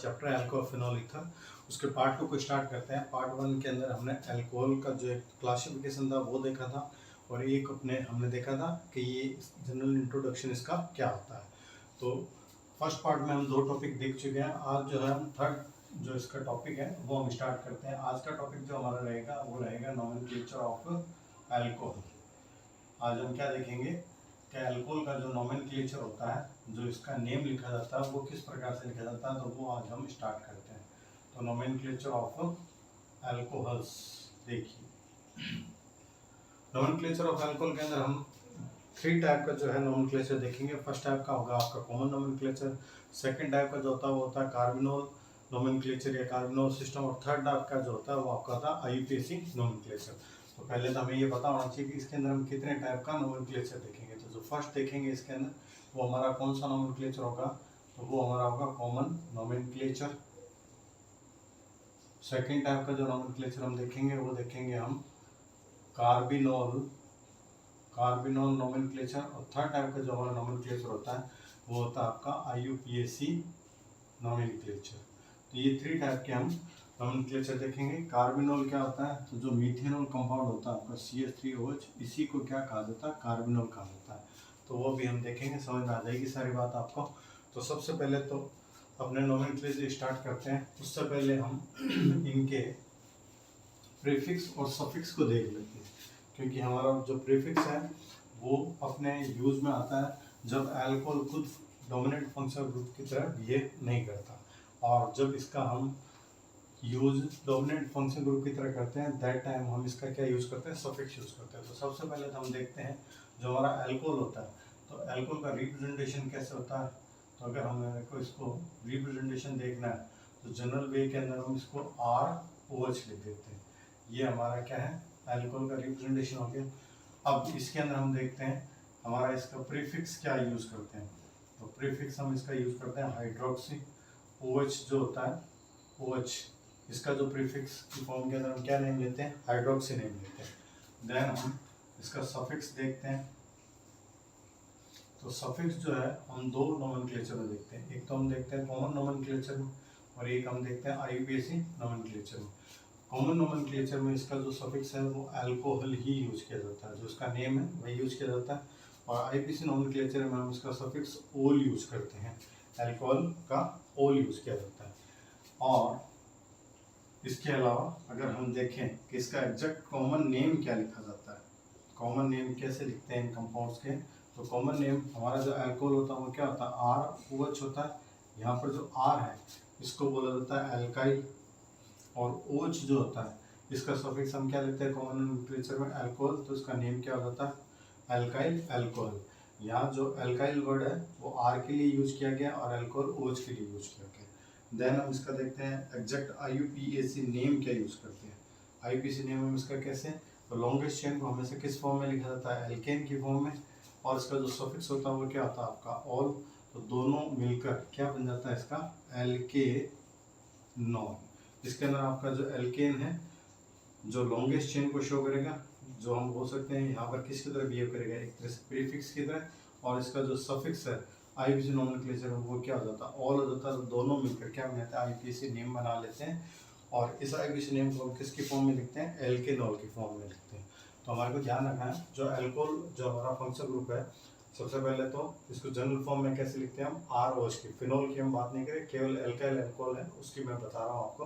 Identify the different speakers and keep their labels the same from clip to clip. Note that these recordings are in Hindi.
Speaker 1: चैप्टर है अल्कोहल फिनोल ईथर। उसके पार्ट 2 को स्टार्ट करते हैं। पार्ट 1 के अंदर हमने अल्कोहल का जो एक क्लासिफिकेशन था वो देखा था, और एक हमने देखा था कि ये जनरल इंट्रोडक्शन इसका क्या होता है। तो फर्स्ट पार्ट में हम 2 टॉपिक देख चुके हैं। आज जो है हम थर्ड जो इसका टॉपिक है वो हम स्टार्ट करते हैं। आज का टॉपिक जो हमारा रहेगा वो रहेगा नोमेनक्लेचर ऑफ अल्कोहल। आज हम क्या देखेंगे कि अल्कोहल का जो नोमेनक्लेचर होता है, जो इसका नेम लिखा जाता है वो किस प्रकार से लिखा जाता है, तो वो आज हम स्टार्ट करते हैं। तो नोमेनक्लेचर ऑफ अल्कोहल्स देखिए। नोमेनक्लेचर ऑफ अल्कोहल के अंदर हम 3 टाइप का जो है नोमेनक्लेचर देखेंगे। फर्स्ट टाइप का होगा आपका कॉमन नोमेनक्लेचर, सेकंड टाइप का जो होता है वो होता है कार्बिनोल नोमेनक्लेचर या कार्बिनोल सिस्टम, और थर्ड टाइप का जो होता है वो आपका होता है आईयूपीएसी नोमेनक्लेचर। तो पहले तो हमें ये पता होना चाहिए कि इसके अंदर हम कितने टाइप का नोमेनक्लेचर देखेंगे। तो जो फर्स्ट देखेंगे इसके अंदर वो हमारा कौन सा नोमेनक्लेचर होगा, तो वो हमारा होगा कॉमन नोमेनक्लेचर। सेकंड टाइप का जो नोमेनक्लेचर हम देखेंगे वो देखेंगे हम कार्बिनोल नोमेनक्लेचर, और थर्ड टाइप का जो हमारा नोमेनक्लेचर होता है वो होता है आपका आईयूपीएसी नोमेनक्लेचर। तो ये 3 टाइप के हम नोमेनक्लेचर देखेंगे। कार्बिनोल क्या होता है, तो जो मीथेनॉल कंपाउंड होता है आपका CH3OH, इसी को क्या कहा जाता है, कार्बिनोल कहा जाता है। तो वो भी हम देखेंगे, समझ में आ जाएगी सारी बात आपको। तो सबसे पहले तो अपने नोमेनक्लेचर स्टार्ट करते हैं। उससे पहले हम इनके प्रीफिक्स और सफिक्स को देख लेते हैं, क्योंकि हमारा जो प्रीफिक्स है वो अपने यूज में आता है जब अल्कोहल खुद डोमिनेंट फंक्शनल ग्रुप की तरह बिहेव नहीं करता, और जब इसका हम यूज डोमिनेंट फंक्शन ग्रुप की तरह करते हैं दैट टाइम हम इसका क्या यूज़ करते हैं, सफिक्स यूज़ करते हैं। तो सबसे पहले तो हम देखते हैं जो हमारा अल्कोहल होता है, तो अल्कोहल का रिप्रेजेंटेशन कैसे होता है। तो अगर हमें को इसको रिप्रेजेंटेशन देखना है तो जनरल वे के अंदर हम इसको ROH लिख देते हैं। ये हमारा क्या है, अल्कोहल का रिप्रेजेंटेशन हो गया। अब इसके अंदर हम देखते हैं हमारा इसका प्रीफिक्स क्या यूज़ करते हैं। तो प्रीफिक्स हम इसका यूज़ करते हैं हाइड्रोक्सी। OH जो होता है OH, इसका जो प्रीफिक्स की फॉर्म के अंदर हम क्या नेम लेते हैं, हाइड्रोक्सी नेम लेते हैं। देन हम इसका सफिक्स देखते हैं। तो सफिक्स जो है हम 2 नोमेनक्लेचर में देखते हैं। एक तो हम देखते हैं कॉमन नोमेनक्लेचर में, और एक हम देखते हैं आईयूपीएसी नोमेनक्लेचर में। कॉमन नोमेनक्लेचर में इसका जो सफिक्स है वो अल्कोहल ही यूज किया जाता है, जो इसका नेम है वही यूज किया जाता है। और आईयूपीएसी नोमेनक्लेचर में हम इसका सफिक्स ओल यूज करते हैं, अल्कोहल का ओल यूज किया जाता है। और इसके अलावा अगर हम देखें कि इसका एग्जैक्ट कॉमन नेम क्या लिखा जाता है, कॉमन नेम कैसे लिखते हैं इन कंपाउंड्स के, तो कॉमन नेम हमारा जो अल्कोहल होता है वो क्या होता है, ROH होता है। यहाँ पर जो R है इसको बोला जाता है अल्काइल, और OH जो होता है इसका सफिक्स हम क्या लेते हैं कॉमन नोमेनक्लेचर में, अल्कोहल, तो इसका नेम क्या हो जाता है, अल्काइल अल्कोहल। यहाँ जो अल्काइल वर्ड है वो R के लिए यूज किया गया और अल्कोहल OH के लिए यूज किया गया। देन हम इसका देखते हैं एग्जैक्ट आईयूपीएसी नेम क्या यूज करते हैं। आईयूपीएसी नेम हम इसका कैसे, तो लॉन्गेस्ट चेन को हमेशा किस फॉर्म में लिखा जाता है, एल्केन की फॉर्म में, और इसका जो सफिक्स होता है वो क्या होता है आपका ऑल। तो दोनों मिलकर क्या बन जाता है इसका, एल्केनॉल। इसके अंदर आपका जो एल्केन है जो लॉन्गेस्ट चेन को शो करेगा, जो हम बोल सकते हैं यहाँ पर किसकी तरह बिहेव करेगा, एक तरह से प्रीफिक्स की तरह, और इसका जो सफिक्स है आईयूपीएसी नोमेनक्लेचर में वो क्या हो जाता है, ऑल हो जाता है। तो दोनों मिलकर क्या बनाते हैं, आईयूपीएसी नेम बना लेते हैं, और इस आईयूपीएसी नेम को हम किसकी फॉर्म में लिखते हैं, एल्केनॉल की फॉर्म में लिखते हैं। तो हमारे को ध्यान रखना है जो अल्कोहल जो हमारा फंक्शनल ग्रुप है, सबसे पहले तो इसको जनरल फॉर्म में कैसे लिखते हैं हम, ROH की, फिनोल की हम बात नहीं करें, केवल एल्काइल अल्कोहल है उसकी मैं बता रहा हूँ आपको।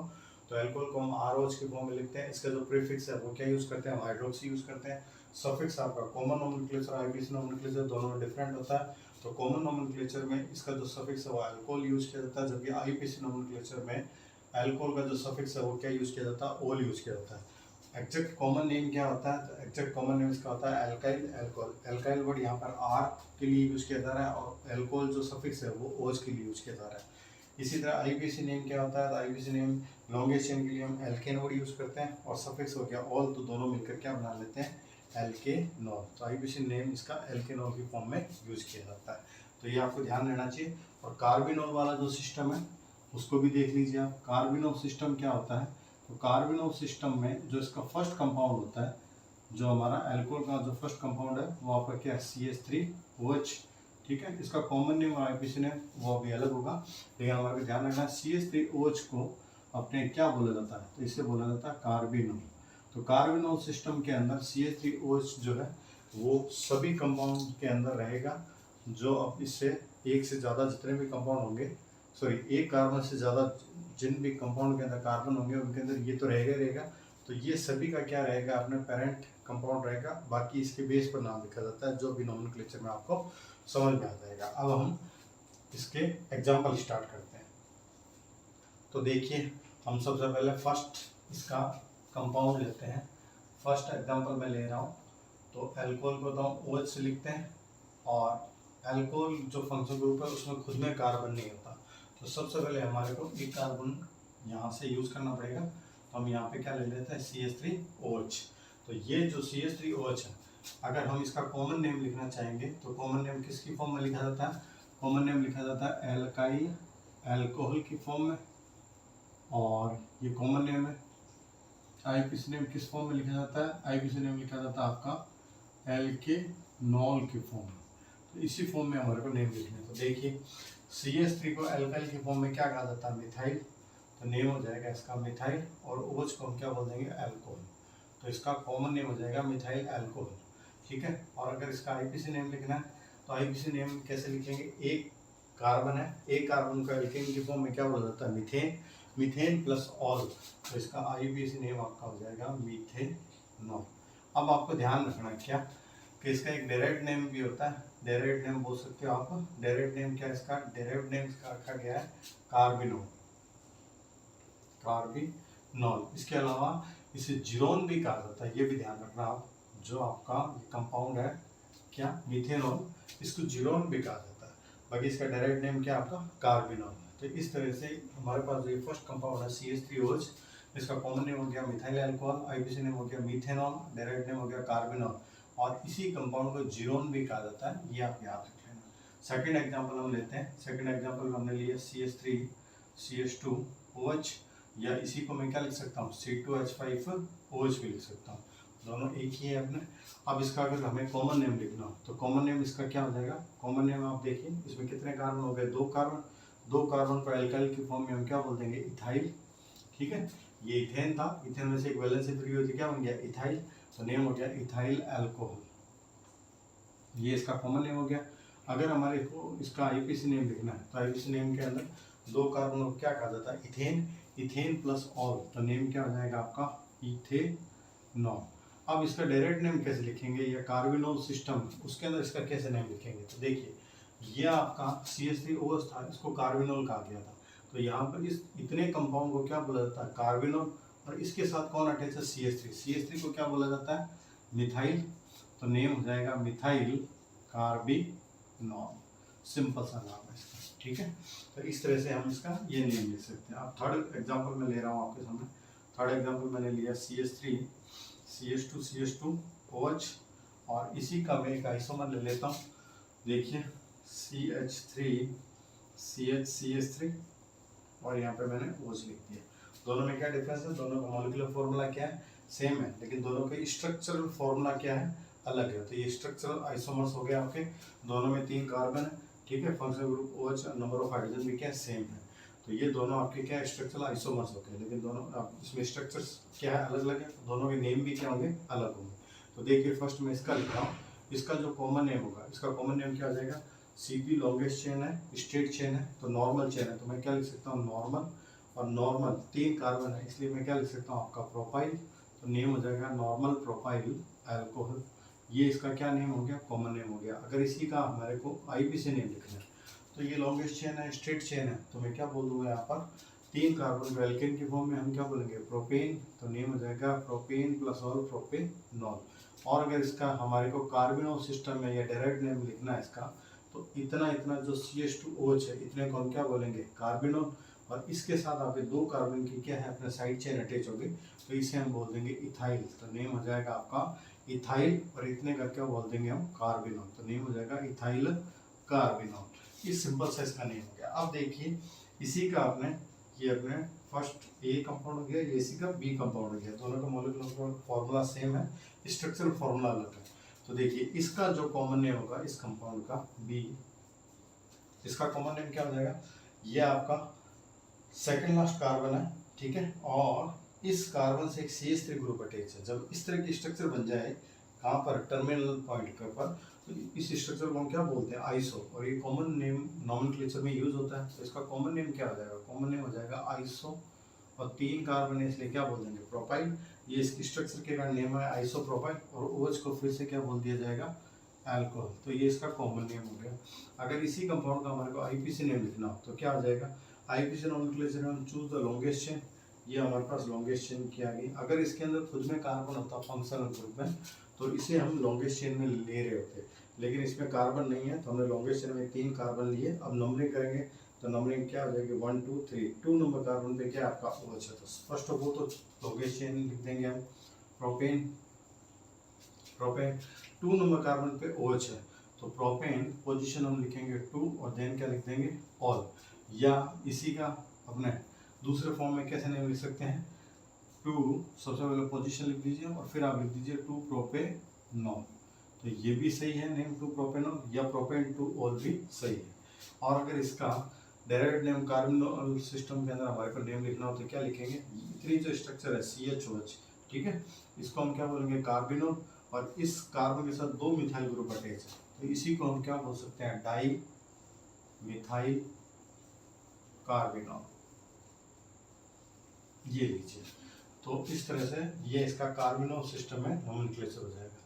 Speaker 1: तो अल्कोहल को हम ROH की फॉर्म में लिखते हैं। इसका जो प्रीफिक्स है वो क्या यूज करते हैं, हम हाइड्रोक्सी यूज करते हैं। सफिक्स आपका कॉमन नोमेनक्लेचर आईयूपीएसी नोमेनक्लेचर दोनों डिफरेंट होता है। तो कॉमन नोमेनक्लेचर में इसका जो सफिक्स है वो अल्कोहल यूज किया जाता है, जबकि आईयूपीएसी नोमेनक्लेचर में अल्कोहल का जो सफिक्स है वो क्या यूज किया जाता है, ओल यूज किया जाता है। एग्जैक्ट कॉमन नेम क्या होता है, तो एग्जैक्ट कॉमन नेम इसका होता है अल्काइल अल्कोहल। अल्काइल वर्ड यहाँ पर R के लिए यूज किया जा रहा है, और अल्कोहल जो सफिक्स है वो OH के लिए यूज किया जा रहा है। इसी तरह आईयूपीएसी नेम क्या होता है, तो आईयूपीएसी नेम लॉन्गेस्ट चेन के लिए हम एल्केन वर्ड यूज करते हैं, और सफिक्स हो गया ऑल, तो दोनों मिलकर क्या बना लेते हैं, एल्केनॉल। तो आईयूपीएसी नेम इसका एल्केनॉल की फॉर्म में यूज किया जाता है। तो ये आपको ध्यान रहना चाहिए। और कार्बिनोल वाला जो सिस्टम है उसको भी देख लीजिए आप। कार्बिनोल सिस्टम क्या होता है, तो कार्बिनोल सिस्टम में जो इसका फर्स्ट कंपाउंड होता है, जो हमारा अल्कोहल का जो फर्स्ट कंपाउंड है वो आपका क्या है, CH3OH, ठीक ठीक है। इसका कॉमन नेम और आईपीसी नेम वो भी अलग होगा, लेकिन हमारे को ध्यान रखना CH3OH को अपने क्या बोला जाता है, तो इसे बोला जाता है कार्बिनोल। तो कार्बिनोल सिस्टम के अंदर CH3OH जो है वो सभी कंपाउंड के अंदर रहेगा, जो अब इससे एक से ज़्यादा जितने भी कंपाउंड होंगे, सॉरी एक कार्बन से ज़्यादा जिन भी कंपाउंड के अंदर कार्बन होंगे उनके अंदर ये तो रहेगा रहेगा। तो ये सभी का क्या रहेगा, अपने पेरेंट कंपाउंड रहेगा, बाकी इसके बेस पर नाम लिखा जाता है, जो भी नोमेनक्लेचर में आपको समझ में आ जाएगा। अब हम इसके एग्जाम्पल स्टार्ट करते हैं। तो देखिए हम सबसे पहले फर्स्ट इसका कंपाउंड लेते हैं। फर्स्ट एग्जाम्पल मैं ले रहा हूँ, तो एल्कोहल को तो हम OH से लिखते हैं, और एल्कोहल जो फंक्शन ग्रुप है उसमें खुद में कार्बन नहीं होता, तो सबसे पहले हमारे को एक कार्बन यहाँ से यूज़ करना पड़ेगा। तो हम यहाँ पे क्या ले लेते हैं, CH3OH। तो ये जो CH3OH है, अगर हम इसका कॉमन नेम लिखना चाहेंगे तो कॉमन नेम किसकी फॉर्म में लिखा जाता है, कॉमन नेम लिखा जाता है एल्काइल एल्कोहल की फॉर्म में, और ये कॉमन नेम है। आईपीसी नेम किस फॉर्म में लिखा जाता है, आईपीसी नेम लिखा जाता है आपका एल्केनॉल की फॉर्म में। तो इसी फॉर्म में हमारे को नेम लिखना है। तो देखिए CH3 को एल्काइल की फॉर्म में क्या कहा जाता है, मिथाइल, तो नेम हो जाएगा इसका मिथाइल, और OH को हम क्या बोल देंगे, अल्कोहल, तो इसका कॉमन नेम हो जाएगा मिथाइल अल्कोहल, ठीक है। और अगर इसका आईपीसी नेम लिखना है तो आईपीसी नेम कैसे लिखेंगे, एक कार्बन है, एक कार्बन को एल्केन की फॉर्म में क्या बोला जाता है, मीथेन, मीथेन प्लस ऑल, तो इसका आईपीसी नेम आपका हो जाएगा मीथेनॉल। अब आपको ध्यान रखना है क्या कि इसका एक डायरेक्ट नेम भी होता है, डायरेक्ट नेम बोल सकते हो आप। डायरेक्ट नेम क्या है इसका, डायरेक्ट नेम इसका रखा गया है कार्बिनोल, कार्बिनोल। इसके अलावा इसे जीरोन भी कहा जाता है, ये भी ध्यान रखना आप। जो आपका कंपाउंड है क्या, मीथेनॉल, इसको जीरोन भी कहा जाता है, बाकी इसका डायरेक्ट नेम क्या आपका कार्बिनोल। तो इस तरह से हमारे पास जो फर्स्ट कंपाउंड है CH3OH, इसका कॉमन नेम हो गया मिथाइल अल्कोहल, आईपीसी नेम हो गया मीथेनॉल, डायरेक्ट नेम हो गया कार्बिनोल, और इसी कंपाउंड को जीरोन भी कहा जाता है, ये आप याद रख लेना। सेकंड एग्जांपल हम लेते हैं। सेकंड एग्जांपल में हमने लिया CH3 CH2OH, या इसी को मैं क्या लिख सकता हूँ, C2H5OH भी लिख सकता हूँ, दोनों एक ही है अपने। अब इसका अगर हमें कॉमन नेम लिखना हो तो कॉमन नेम इसका क्या हो जाएगा, कॉमन नेम आप देखिए इसमें कितने कार्बन हो गए, दो कार्बन, दो कार्बन को एल्काइल की फॉर्म में हम क्या बोल देंगे, इथाइल, ठीक है। ये इथेन था, इथेन में से एक वैलेंसी फ्री हुई थी, क्या बन गया, इथाइल, तो नेम हो गया इथाइल अल्कोहल, ये इसका कॉमन नेम हो गया। अगर हमारे को इसका आईपीसी नेम लिखना है तो आईपीसी नेम के अंदर दो कार्बन को क्या कहा जाता है, इथेन, इथेन प्लस ऑल, तो नेम क्या हो जाएगा आपका, इथेनॉल। अब इसका डायरेक्ट नेम कैसे लिखेंगे, या कार्बिनोल सिस्टम उसके अंदर इसका कैसे नेम लिखेंगे, तो देखिए ये आपका CH3OH था, इसको कार्बिनोल कहा गया था, तो यहाँ पर इस इतने कंपाउंड को क्या बोला जाता है, कार्बिनोल, और इसके साथ कौन अटैच है, CH3, CH3 को क्या बोला जाता है, मिथाइल, तो नेम हो जाएगा मिथाइल कार्बिनोल, सिंपल सा नाम है इसका, ठीक है। तो इस तरह से हम इसका ये नेम लिख सकते हैं। अब थर्ड एग्जांपल मैं ले रहा हूँ आपके सामने। थर्ड एग्जांपल मैंने लिया CH3 CH2 CH2OH, और इसी का मैं एक आइसोमर ले लेता हूँ। देखिए CH3 CH3, और यहाँ पे मैंने OH लिख दिया। दोनों में क्या डिफरेंस है, दोनों का मॉलिक्यूलर फॉर्मूला क्या है, सेम है, लेकिन दोनों के स्ट्रक्चरल फॉर्मूला क्या है, अलग है। तो ये स्ट्रक्चरल आइसोमर्स हो गए आपके, दोनों में 3 कार्बन है, ठीक है, functional group OH, number of hydrogen भी क्या है, सेम है। तो ये दोनों आपके क्या स्ट्रक्चरल आइसोमर्स हो गए, लेकिन दोनों इसमें स्ट्रक्चर्स क्या है, अलग अलग है, तो दोनों के नेम भी क्या होंगे, अलग होंगे। तो देखिए फर्स्ट मैं इसका लिख रहा हूँ, इसका जो कॉमन नेम होगा, इसका कॉमन नेम क्या हो जाएगा, CP लॉन्गेस्ट चेन है, स्ट्रेट चेन है, तो नॉर्मल चेन है, तो मैं क्या लिख सकता हूँ, नॉर्मल, और नॉर्मल 3 कार्बन है, इसलिए मैं क्या लिख सकता हूँ, आपका प्रोपाइल, तो नेम हो जाएगा नॉर्मल प्रोपाइल अल्कोहल, ये इसका क्या नेम हो गया, कॉमन नेम हो गया। अगर इसी का हमारे को आईपीसी नेम लिखना है तो ये लॉन्गेस्ट चेन है, स्ट्रेट चेन है, तो मैं क्या बोल दूंगा यहाँ पर, 3 कार्बन को एल्केन की फॉर्म में हम क्या बोलेंगे, प्रोपेन, तो नेम हो जाएगा प्रोपेन प्लस ऑल प्रोपेनॉल। और अगर इसका हमारे को कार्बिनोल सिस्टम में या डायरेक्ट नेम लिखना है इसका, तो इतना इतना जो CH2OH है, इतने को हम क्या बोलेंगे, कार्बिनोल, और इसके साथ आपके 2 कार्बन की क्या है, अपने साइड चेन अटैच होगी, तो इसे हम बोल देंगे इथाइल, तो नेम हो जाएगा आपका इथाइल, और इतने का क्या बोल देंगे हम, कार्बिनोल, तो नेम हो जाएगा इथाइल कार्बिनोल। इस सिंपल से इसका नेम हो गया। अब देखिए इसी का आपने ये अपने फर्स्ट ए कंपाउंड हो गया, ये इसी का बी कंपाउंड हो गया, दोनों का मॉलिक्यूलर फॉर्मूला सेम है, स्ट्रक्चरल फॉर्मूला अलग है। तो देखिए इसका जो कॉमन नेम होगा इस कंपाउंड का, इसका कॉमन नेम क्या हो जाएगा, ये आपका सेकंड लास्ट कार्बन है, ठीक है, और इस कार्बन से एक CH3 ग्रुप अटैच है। जब इस तरह की स्ट्रक्चर बन जाए कहाँ पर, टर्मिनल पॉइंट के ऊपर, तो इस स्ट्रक्चर को हम क्या बोलते हैं, आइसो, और ये कॉमन नेम नॉमेनक्लेचर में यूज होता है। तो इसका कॉमन नेम क्या हो जाएगा, कॉमन नेम हो जाएगा आइसो, और 3 कार्बन है इसलिए क्या बोल देंगे, प्रोपाइल। ये इसकी स्ट्रक्चर के कारण नेम है आइसोप्रोपाइल, और OH को फिर से क्या बोल दिया जाएगा, अल्कोहल। तो ये इसका कॉमन नेम हो गया। अगर इसी कंपाउंड का हमारे को IPC नेम लिखना हो तो क्या हो जाएगा, IPC नॉमेनक्लेचर में चूज द लॉन्गेस्ट चेन, ये हमारे पास लॉन्गेस्ट चेन की आ गई। अगर इसके अंदर खुद में कार्बन होता फंक्शनल ग्रुप में तो इसे हम लॉन्गेस्ट चेन में ले रहे होते, लेकिन इसमें कार्बन नहीं है तो हमने लॉन्गेस्ट चेन में 3 कार्बन लिए। अब नंबरिंग करेंगे तो नंबरिंग क्या हो जाएगी, 1 2 3, 2 नंबर कार्बन पे क्या आपका OH है, तो फर्स्ट ऑफ ऑल तो लॉन्गेस्ट चेन लिख देंगे हम, प्रोपेन, प्रोपेन 2 नंबर कार्बन पे OH है तो प्रोपेन पोजीशन हम लिखेंगे 2 और देन क्या लिख देंगे, ऑल, या इसी का अपने दूसरे फॉर्म में कैसे नेम लिख सकते हैं, 2 सबसे पहले पोजीशन लिख दीजिए और फिर आप लिख दीजिए 2 प्रोपेनॉल, तो ये भी सही है नेम 2 प्रोपेनॉल, या प्रोपेन 2 ऑल भी सही है। और अगर इसका डायरेक्ट नेम कार्बोनल सिस्टम के अंदर हमारे को नेम लिखना हो तो क्या लिखेंगे, इतनी जो स्ट्रक्चर है CHOH, ठीक है, इसको हम क्या बोलेंगे, कार्बिनोल, और इस कार्बन के साथ 2 मिथाइल ग्रुप अटैच है तो इसी को हम क्या बोल सकते हैं, डाई मिथाइल कार्बिनॉल, ये लीजिए। तो इस तरह से ये इसका कार्बिनोल सिस्टम में नॉमेनक्लेचर हो जाएगा।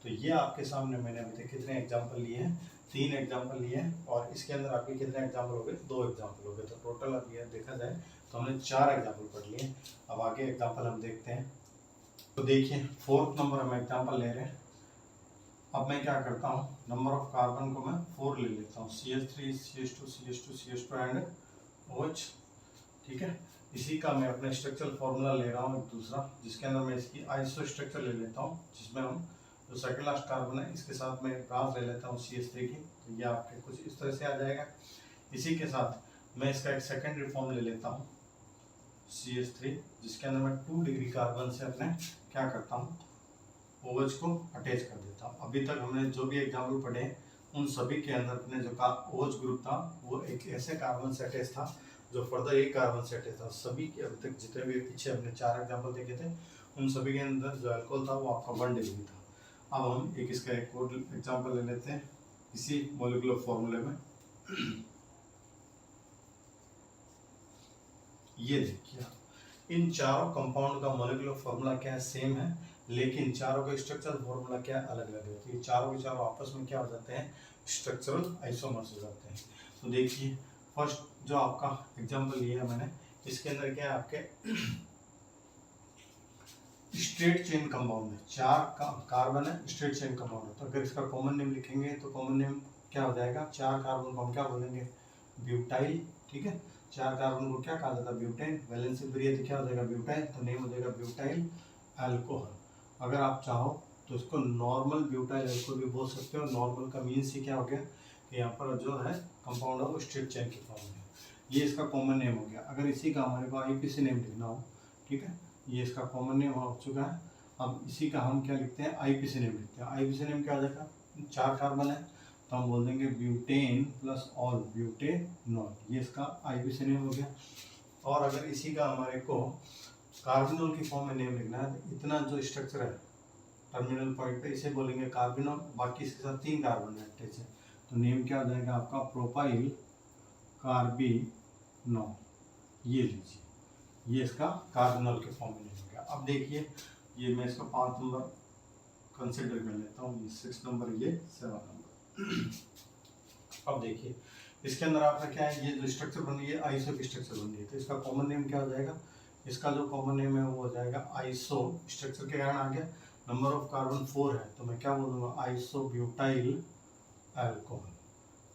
Speaker 1: तो ये आपके सामने मैंने अभी तक कितने एग्जांपल लिए हैं, 3 एग्जांपल लिए हैं, और इसके अंदर आपके कितने एग्जांपल हो गए, 2 एग्जांपल हो गए। तो टोटल अब ये देखा जाए तो हमने 4 एग्जांपल पढ़ लिए। अब आगे एग्जांपल हम देखते हैं। तो देखिए 4th नंबर हम एग्जांपल ले रहे हैं। अब मैं क्या करता हूँ, नंबर ऑफ कार्बन को मैं 4 ले लेता हूँ, CH3 CH2 CH2 CH2 and OH, ठीक है। इसी का मैं अपना स्ट्रक्चरल फॉर्मूला ले रहा हूँ एक दूसरा, जिसके अंदर मैं इसकी आइसो स्ट्रक्चर ले लेता हूँ, जिसमें हम जो सेकंड लास्ट कार्बन है इसके साथ मैं ब्रांच ले लेता हूँ CH3 की, तो ये आपके कुछ इस तरह से आ जाएगा। इसी के साथ मैं इसका एक सेकेंडरी फॉर्म ले लेता हूँ CH3, जिसके अंदर मैं 2 डिग्री कार्बन से अपने क्या करता हूँ, OH को अटैच कर देता हूँ। अभी तक हमने जो भी एग्जाम्पल पढ़े उन सभी के अंदर अपने जो OH ग्रुप था वो एक ऐसे कार्बन से अटैच था जो फर्दर एक कार्बन से अटैच था। सभी के अभी तक जितने भी पीछे हमने 4 एग्जाम्पल देखे थे उन सभी के अंदर जो अल्कोहल था वो आपका 1 डिग्री था। अब हम इसका एक और एग्जाम्पल ले लेते हैं इसी मॉलिक्यूलर फॉर्मूले में। ये देखिए इन चारों कंपाउंड का मॉलिक्यूलर फॉर्मूला क्या है, सेम है, लेकिन चारों का स्ट्रक्चरल फॉर्मूला क्या अलग अलग है। तो ये चारों के चारों आपस में क्या हो जाते हैं, स्ट्रक्चरल आइसोमर्स हो जाते हैं। तो देखिए फर्स्ट जो आपका एग्जांपल लिया है मैंने, इसके अंदर क्या है आपके स्ट्रेट चेन कंपाउंड है, 4 कार्बन है, स्ट्रेट चेन कंपाउंड है। तो अगर इसका कॉमन नेम लिखेंगे तो कॉमन नेम क्या हो जाएगा, 4 कार्बन को हम क्या बोलेंगे, ब्यूटाइल, ठीक है। 4 कार्बन को क्या कहा जाता है, ब्यूटेन, वैलेंसी फ्री तो क्या हो जाएगा ब्यूटाइल, तो नेम हो जाएगा ब्यूटाइल अल्कोहल। अगर आप चाहो तो इसको नॉर्मल ब्यूटाइल अल्कोहल भी बोल सकते हो। नॉर्मल का मीन्स ही क्या हो गया कि यहाँ पर जो है कंपाउंड है वो स्ट्रेट चेन के फॉर्म में, ये इसका कॉमन नेम हो गया। अगर इसी का हमारे को IPC नेम लिखना हो, ठीक है, ये इसका कॉमन नेम हो चुका है। अब इसी का हम क्या लिखते हैं, IPC नेम लिखते हैं। IPC नेम क्या हो जाएगा, 4 कार्बन है तो हम बोल देंगे ब्यूटेन प्लस ऑल, ब्यूटेनॉल, ये इसका IPC नेम हो गया। और अगर इसी का हमारे को कार्बिनोल की फॉर्म में नेम लिखना है तो इतना जो स्ट्रक्चर है टर्मिनल पॉइंट पे इसे बोलेंगे कार्बिनोल, बाकी इसके साथ 3 कार्बन अटैच है तो नेम क्या हो जाएगा आपका प्रोपाइल कार्बिनोल, ये लीजिए, ये इसका कार्बिनोल के फॉर्म में नेम हो गया। अब देखिए ये मैं इसका 5 नंबर कंसिडर कर लेता हूँ, ये 6 नंबर, ये 7 नंबर। अब देखिए इसके अंदर आपका क्या है, ये जो स्ट्रक्चर बन रही है आइसो की स्ट्रक्चर बन रही है, तो इसका कॉमन नेम क्या हो जाएगा, इसका जो कॉमन नेम है वो हो जाएगा आइसो, स्ट्रक्चर के कारण आ गया। नंबर ऑफ कार्बन 4 है तो मैं क्या बोलूँगा, आइसोब्यूटाइल अल्कोहल,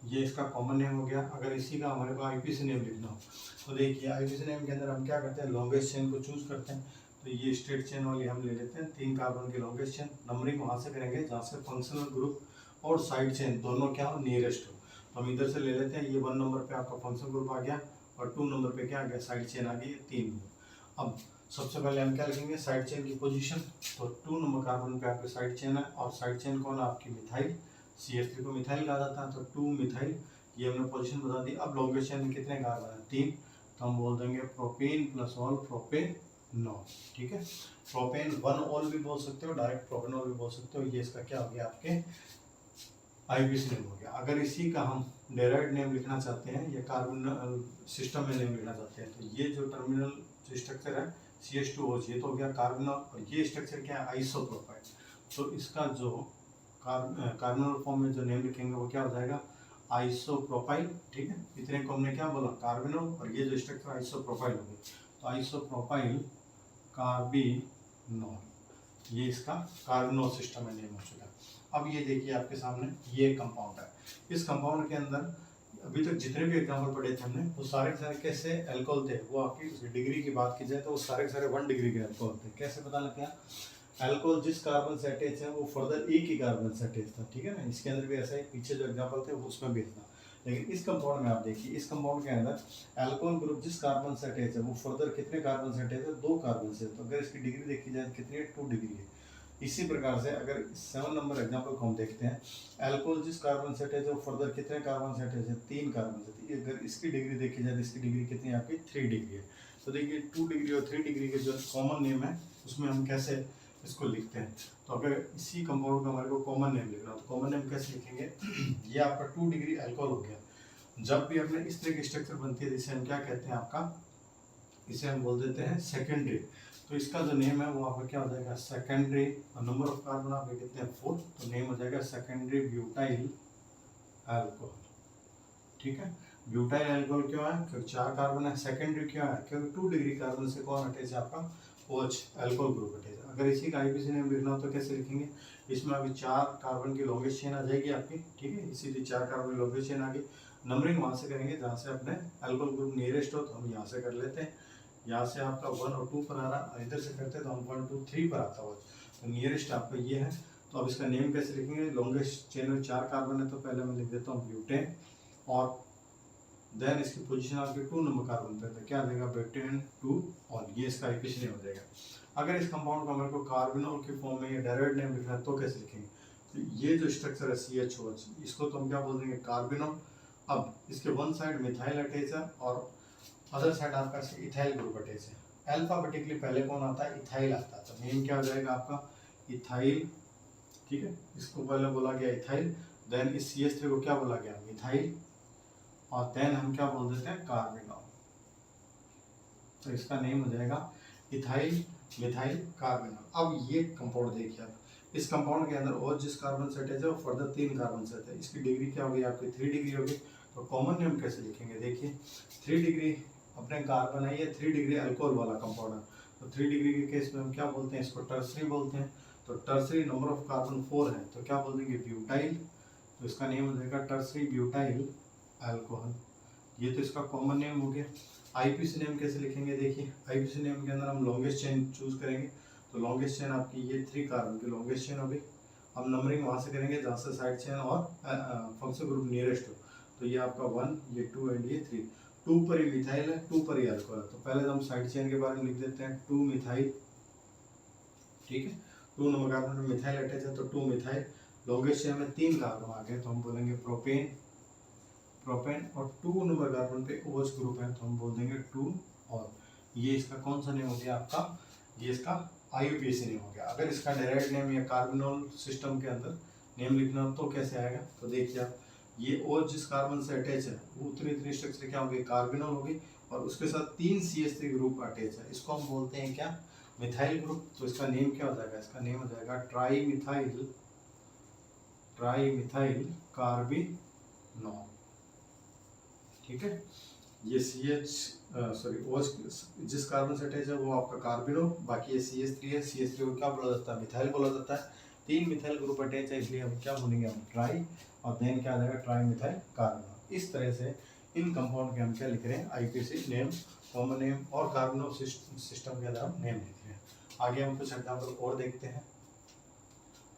Speaker 1: ये इसका कॉमन नेम हो गया। अगर इसी का हमारे को IPC नेम लिखना हो तो देखिए IPC नेम के अंदर हम क्या करते हैं, लॉन्गेस्ट चेन को चूज करते हैं। तो ये स्ट्रेट चेन वाली हम ले लेते हैं, 3 कार्बन की लॉन्गेस्ट चेन। नंबरिंग वहाँ से करेंगे जहाँ से फंक्शनल ग्रुप और साइड चेन दोनों क्या हो, नियरेस्ट हो। तो हम इधर से ले लेते हैं, ये 1 नंबर पे आपका फंक्शनल ग्रुप आ गया और 2 नंबर पे क्या आ गया, साइड चेन आ गई, 3। अब सबसे पहले हम क्या लिखेंगे, साइड चेन की पोजीशन। तो 2 नंबर कार्बन पे आपके साइड चेन है और साइड चेन कौन है आपकी, मिथाइल, CH3 को मिथाइल कहा जाता है तो 2 मिथाइल, ये हमने पोजीशन बता दी। अब लॉन्गेस्ट चेन में कितने कार्बन है? 3, तो हम बोल देंगे प्रोपेन प्लस ऑल प्रोपेनॉल। ठीक है, प्रोपेन 1 ऑल भी बोल सकते हो, डायरेक्ट प्रोपेनॉल भी बोल सकते हो। ये इसका क्या हो गया? आपके आईपीसी नेम हो गया। अगर इसी का हम डेराइव्ड नेम लिखना चाहते हैं या कार्बन सिस्टम में नेम लिखना चाहते हैं, तो ये जो टर्मिनल जो स्ट्रक्चर है CH2OH, ये तो हो गया कार्बनल, और ये स्ट्रक्चर क्या है? आइसोप्रोपाइल। तो इसका जो कार्बनल फॉर्म में जो नेम लिखेंगे वो क्या हो जाएगा? आइसोप्रोपाइल। ठीक है, इतने को हमने क्या बोला? कार्बनल, और ये जो स्ट्रक्चर आइसोप्रोपाइल हो गई, तो आइसोप्रोपाइल कार्बिनॉल, ये इसका कार्बनल सिस्टम में नेम हो चुका है। अब ये देखिए आपके सामने ये कंपाउंड है। इस कंपाउंड के अंदर अभी तक जितने भी एग्जाम्पल पढ़े थे हमने, वो सारे के सारे कैसे अल्कोहल थे? वो आपकी डिग्री की बात की जाए तो वो सारे के सारे 1 डिग्री के अल्कोहल थे। कैसे पता लग गया? अल्कोहल जिस कार्बन से अटैच है वो फर्दर एक ही कार्बन से अटैच था। ठीक है ना, इसके अंदर भी ऐसा ही, पीछे जो एग्जाम्पल थे वो उसमें भी था। लेकिन इस कंपाउंड में आप देखिए, इस कंपाउंड के अंदर अल्कोहल ग्रुप जिस कार्बन से अटैच है वो फर्दर कितने कार्बन से अटैच है? 2 कार्बन से। तो अगर इसकी डिग्री देखी जाए कितनी है? 2 डिग्री है। इसी प्रकार से अगर 7 नंबर एग्जाम्पल को हम देखते हैं, अल्कोहल जिस कार्बन से अटैच है वो फर्दर कितने कार्बन से अटैच है? 3 कार्बन से। अगर इसकी डिग्री देखी जाए तो इसकी डिग्री कितनी है आपकी? 3 डिग्री है। तो देखिए 2 डिग्री और 3 डिग्री के जो कॉमन नेम है उसमें हम कैसे इसको लिखते हैं? तो अगर इसी कंपाउंड का हमारे को कॉमन नेम लिखना, तो कॉमन नेम कैसे लिखेंगे? ये आपका 2 डिग्री अल्कोहल हो गया। जब भी अपने इस तरह की स्ट्रक्चर बनती है, जिसे हम क्या कहते हैं? आपका इसे हम बोल देते हैं सेकेंडरी। तो इसका जो नेम है वो आपका क्या हो जाएगा? सेकेंडरी। और नंबर ऑफ कार्बन आप कितने हैं? 4, तो नेम हो जाएगा सेकेंडरी ब्यूटाइल अल्कोहल। ठीक है, ब्यूटाइल अल्कोहल क्यों है? क्योंकि 4 कार्बन है। सेकेंडरी क्यों है? क्योंकि 2 डिग्री कार्बन से कौन अटैच है? आपका OH, अल्कोहल ग्रुप अटैच है। अगर इसी का आईपीसी नेम लिखना हो तो कैसे लिखेंगे? इसमें अभी 4 कार्बन की लॉन्गेस्ट चेन आ जाएगी आपकी। ठीक है, इसीलिए 4 कार्बन की लॉन्गेस्ट चेन आ गई। नंबरिंग वहां से करेंगे जहाँ से अपने अल्कोहल ग्रुप नियरेस्ट हो, तो हम यहाँ से कर लेते हैं। यहाँ से आपका 1 और 2 पर आ रहा, इधर से करते तो हम 1 2 3 पर आता हो, तो नियरेस्ट आपका ये है। तो अब इसका नेम कैसे लिखेंगे? लॉन्गेस्ट चेन में 4 कार्बन है, तो पहले मैं लिख देता हूँ ब्यूटेन, और देन इसकी पोजीशन आपके 2 नंबर कार्बन पे, तो क्या देगा? Butane 2 all. ये इसका आईपीसी नेम हो जाएगा। अगर इस कंपाउंड को हमारे को कार्बनॉल के फॉर्म में या डेरिवेटिव नेम लिखना है तो कैसे लिखेंगे? तो ये जो स्ट्रक्चर है CHOH, इसको तो हम क्या बोल देंगे? कार्बनॉल। अब इसके वन साइड मिथाइल अटैच है और अदर साइड आपका इथाइल ग्रुप अटैच है। अल्फाबेटिकली पहले कौन आता है? इथाइल आता है। तो नेम क्या हो जाएगा आपका? इथाइल। ठीक है, इसको पहले बोला गया इथाइल, देन इस CH3 को क्या बोला गया? मिथाइल, और देन हम क्या बोल देते हैं? कार्बनॉल। तो इसका नेम हो जाएगा इथाइल मिथाइल कार्बनॉल। अब ये कंपाउंड देखिए आप, इस कंपाउंड के अंदर और जिस कार्बन से अटैच है वो फर्दर 3 कार्बन से है। इसकी डिग्री क्या होगी आपकी? 3 डिग्री होगी। तो कॉमन नेम कैसे लिखेंगे? देखिए 3 डिग्री अपने कार्बन है, ये 3 डिग्री अल्कोहल वाला कंपाउंड है। तो 3 डिग्री के केस में हम क्या बोलते हैं? इसको टर्सरी बोलते हैं। तो टर्सरी नंबर ऑफ कार्बन 4 है, तो क्या बोल देंगे? ब्यूटाइल। तो इसका नेम हो जाएगा टर्सरी ब्यूटाइल अल्कोहल। ये तो इसका कॉमन नेम हो गया। आईपीसी नेम कैसे लिखेंगे? देखिए आईपीसी नेम के अंदर हम लॉन्गेस्ट चेन चूज करेंगे। तो लॉन्गेस्ट चेन आपकी ये 3 कार्बन की लॉन्गेस्ट चेन होगी। अब नंबरिंग वहाँ से करेंगे जहाँ से साइड चेन और फंक्शनल ग्रुप नियरेस्ट हो। तो ये आपका 1, ये 2 एंड ये 3। 2 पर ही मिथाइल है, 2 पर ही अल्कोहल है। तो पहले हम साइड चेन के बारे में लिख देते हैं 2 मिथाइल। ठीक है, 2 नंबर कार्बन में मिथाइल अटैच है, तो 2 मिथाइल। लॉन्गेस्ट चेन में 3 कार्बन आ गए, तो हम बोलेंगे प्रोपेन। प्रोपेन और 2 नंबर कार्बन पे OH ग्रुप है, तो हम बोल देंगे 2 और। ये इसका कौन सा नेम हो गया आपका? ये इसका IUPAC नेम हो गया। अगर इसका डायरेक्ट नेम या कार्बनॉल सिस्टम के अंदर नेम लिखना तो कैसे आएगा? तो देखिए आप, ये OH जिस कार्बन से अटैच है वो उतनी स्ट्रक्चर क्या होगी? कार्बनॉल होगी, और उसके साथ 3 CH3 ग्रुप अटैच है। इसको हम बोलते हैं क्या? Methyl group. तो इसका नेम क्या हो जाएगा? इसका नेम हो जाएगा ट्राई मिथाइल कार्बिनॉल। ठीक है, ये OH जिस कार्बन से अटैच है वो आपका कार्बिनॉल, बाकी ये CH3 है। CH3 को क्या बोला जाता है? मिथाइल बोला जाता है। 3 मिथाइल ग्रुप अटैच है, इसलिए हम क्या बोलेंगे? हम ट्राई, और देन क्या आ जाएगा? Tri methyl carbinol. इस तरह से इन कंपाउंड के हम क्या लिख रहे हैं? आईपीसी नेम, कॉमन नेम और कार्बनॉल सिस्टम के अंदर हम नेम लिख रहे हैं। आगे हम कुछ एग्जाम्पल और देखते हैं।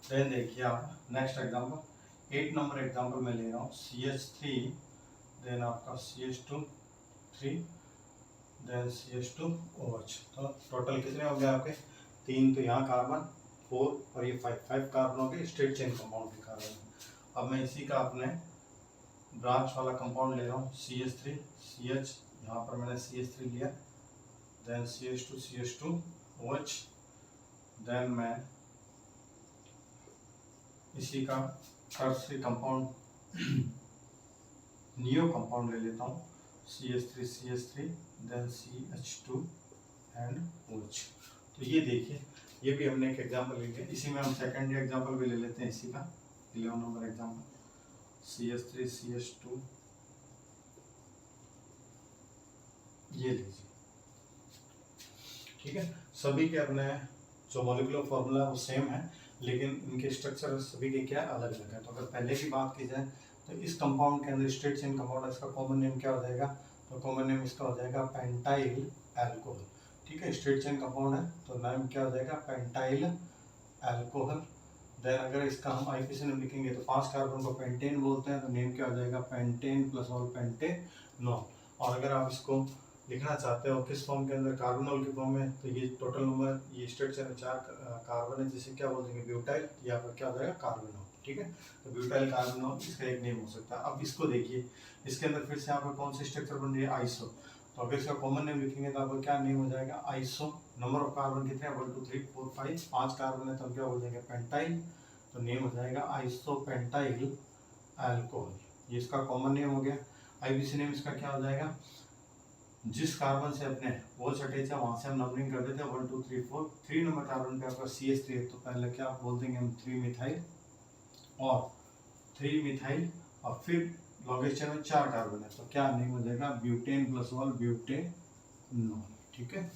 Speaker 1: देन देखिए आप नेक्स्ट एग्जाम्पल, 8 नंबर एग्जाम्पल में ले रहा हूँ। CH3, देन आपका CH2 3, देन CH2OH। तो टोटल कितने हो गए आपके? 3। तो यहाँ कार्बन 4 और ये 5 कार्बन हो गए स्ट्रेट चेन कंपाउंड के कार्बन। अब मैं इसी का अपने ब्रांच वाला कंपाउंड ले रहा हूँ CH3 CH, यहाँ पर मैंने CH3 लिया, then CH2 CH2 OH, then मैं इसी का टर्सरी कंपाउंड नियो कंपाउंड ले लेता हूँ CH3 CH3, then CH2 and OH। तो ये देखिए, ये भी हमने एक एग्जांपल ले लिया। इसी में हम सेकेंडरी एग्जांपल भी ले लेते हैं इसी का 11 नंबर एग्जांपल, CH3 CH2, ये लीजिए, ठीक है। सभी के अपने जो मॉलिक्यूलर फॉर्मूला वो सेम है, लेकिन इनके स्ट्रक्चर सभी के क्या अलग अलग है। तो अगर पहले की बात की जाए तो इस कंपाउंड के अंदर स्ट्रेट चेन कंपाउंड है, इसका कॉमन नेम क्या हो जाएगा, तो कॉमन नेम इसका हो जाएगा पेंटाइल अल्कोहल, ठीक है। स्ट्रेट चेन कंपाउंड है तो नाम क्या हो जाएगा, पेंटाइल अल्कोहल। देन अगर इसका हम आईपीसी नेम लिखेंगे तो 5 कार्बन को पेंटेन बोलते हैं, तो नेम क्या हो जाएगा, पेंटेन प्लस ऑल पेंटेनॉल। और अगर आप इसको लिखना चाहते हो किस फॉर्म के अंदर, कार्बोनॉल के फॉर्म में, तो ये टोटल नंबर, ये स्ट्रेट चेन में 4 कार्बन है, जिसे क्या बोल देंगे, ब्यूटाइल, या फिर क्या हो जाएगा, कार्बोनॉल, ठीक है। तो ब्यूटाइल कार्बोनॉल इसका एक नेम हो सकता है। अब इसको देखिए, इसके अंदर फिर से यहाँ पर कौन सी स्ट्रक्चर बन रही है, आइसो। तो अगर इसका कॉमन नेम लिखेंगे तो आपका क्या नेम हो जाएगा, आइसो। नंबर ऑफ कार्बन कितने हैं, 1 2 3 4 5, 5 कार्बन है, तो हम क्या बोल देंगे, पेंटाइल, तो नेम हो जाएगा आइसो पेंटाइल अल्कोहल, ये इसका कॉमन नेम हो गया। आईपीसी नेम इसका क्या हो जाएगा, जिस कार्बन से अपने OH अटैच है वहां से हम नंबरिंग कर देते हैं 1 2 3 4। 3 नंबर कार्बन पे आपका CH3 है, तो पहले क्या बोल देंगे हम, 3 मिथाइल, और 3 मिथाइल, और फिर लॉन्गेस्ट चेन में 4 कार्बन है, तो क्या नेम हो जाएगा, ब्यूटेन प्लस ऑल ब्यूटेनॉल, ठीक है।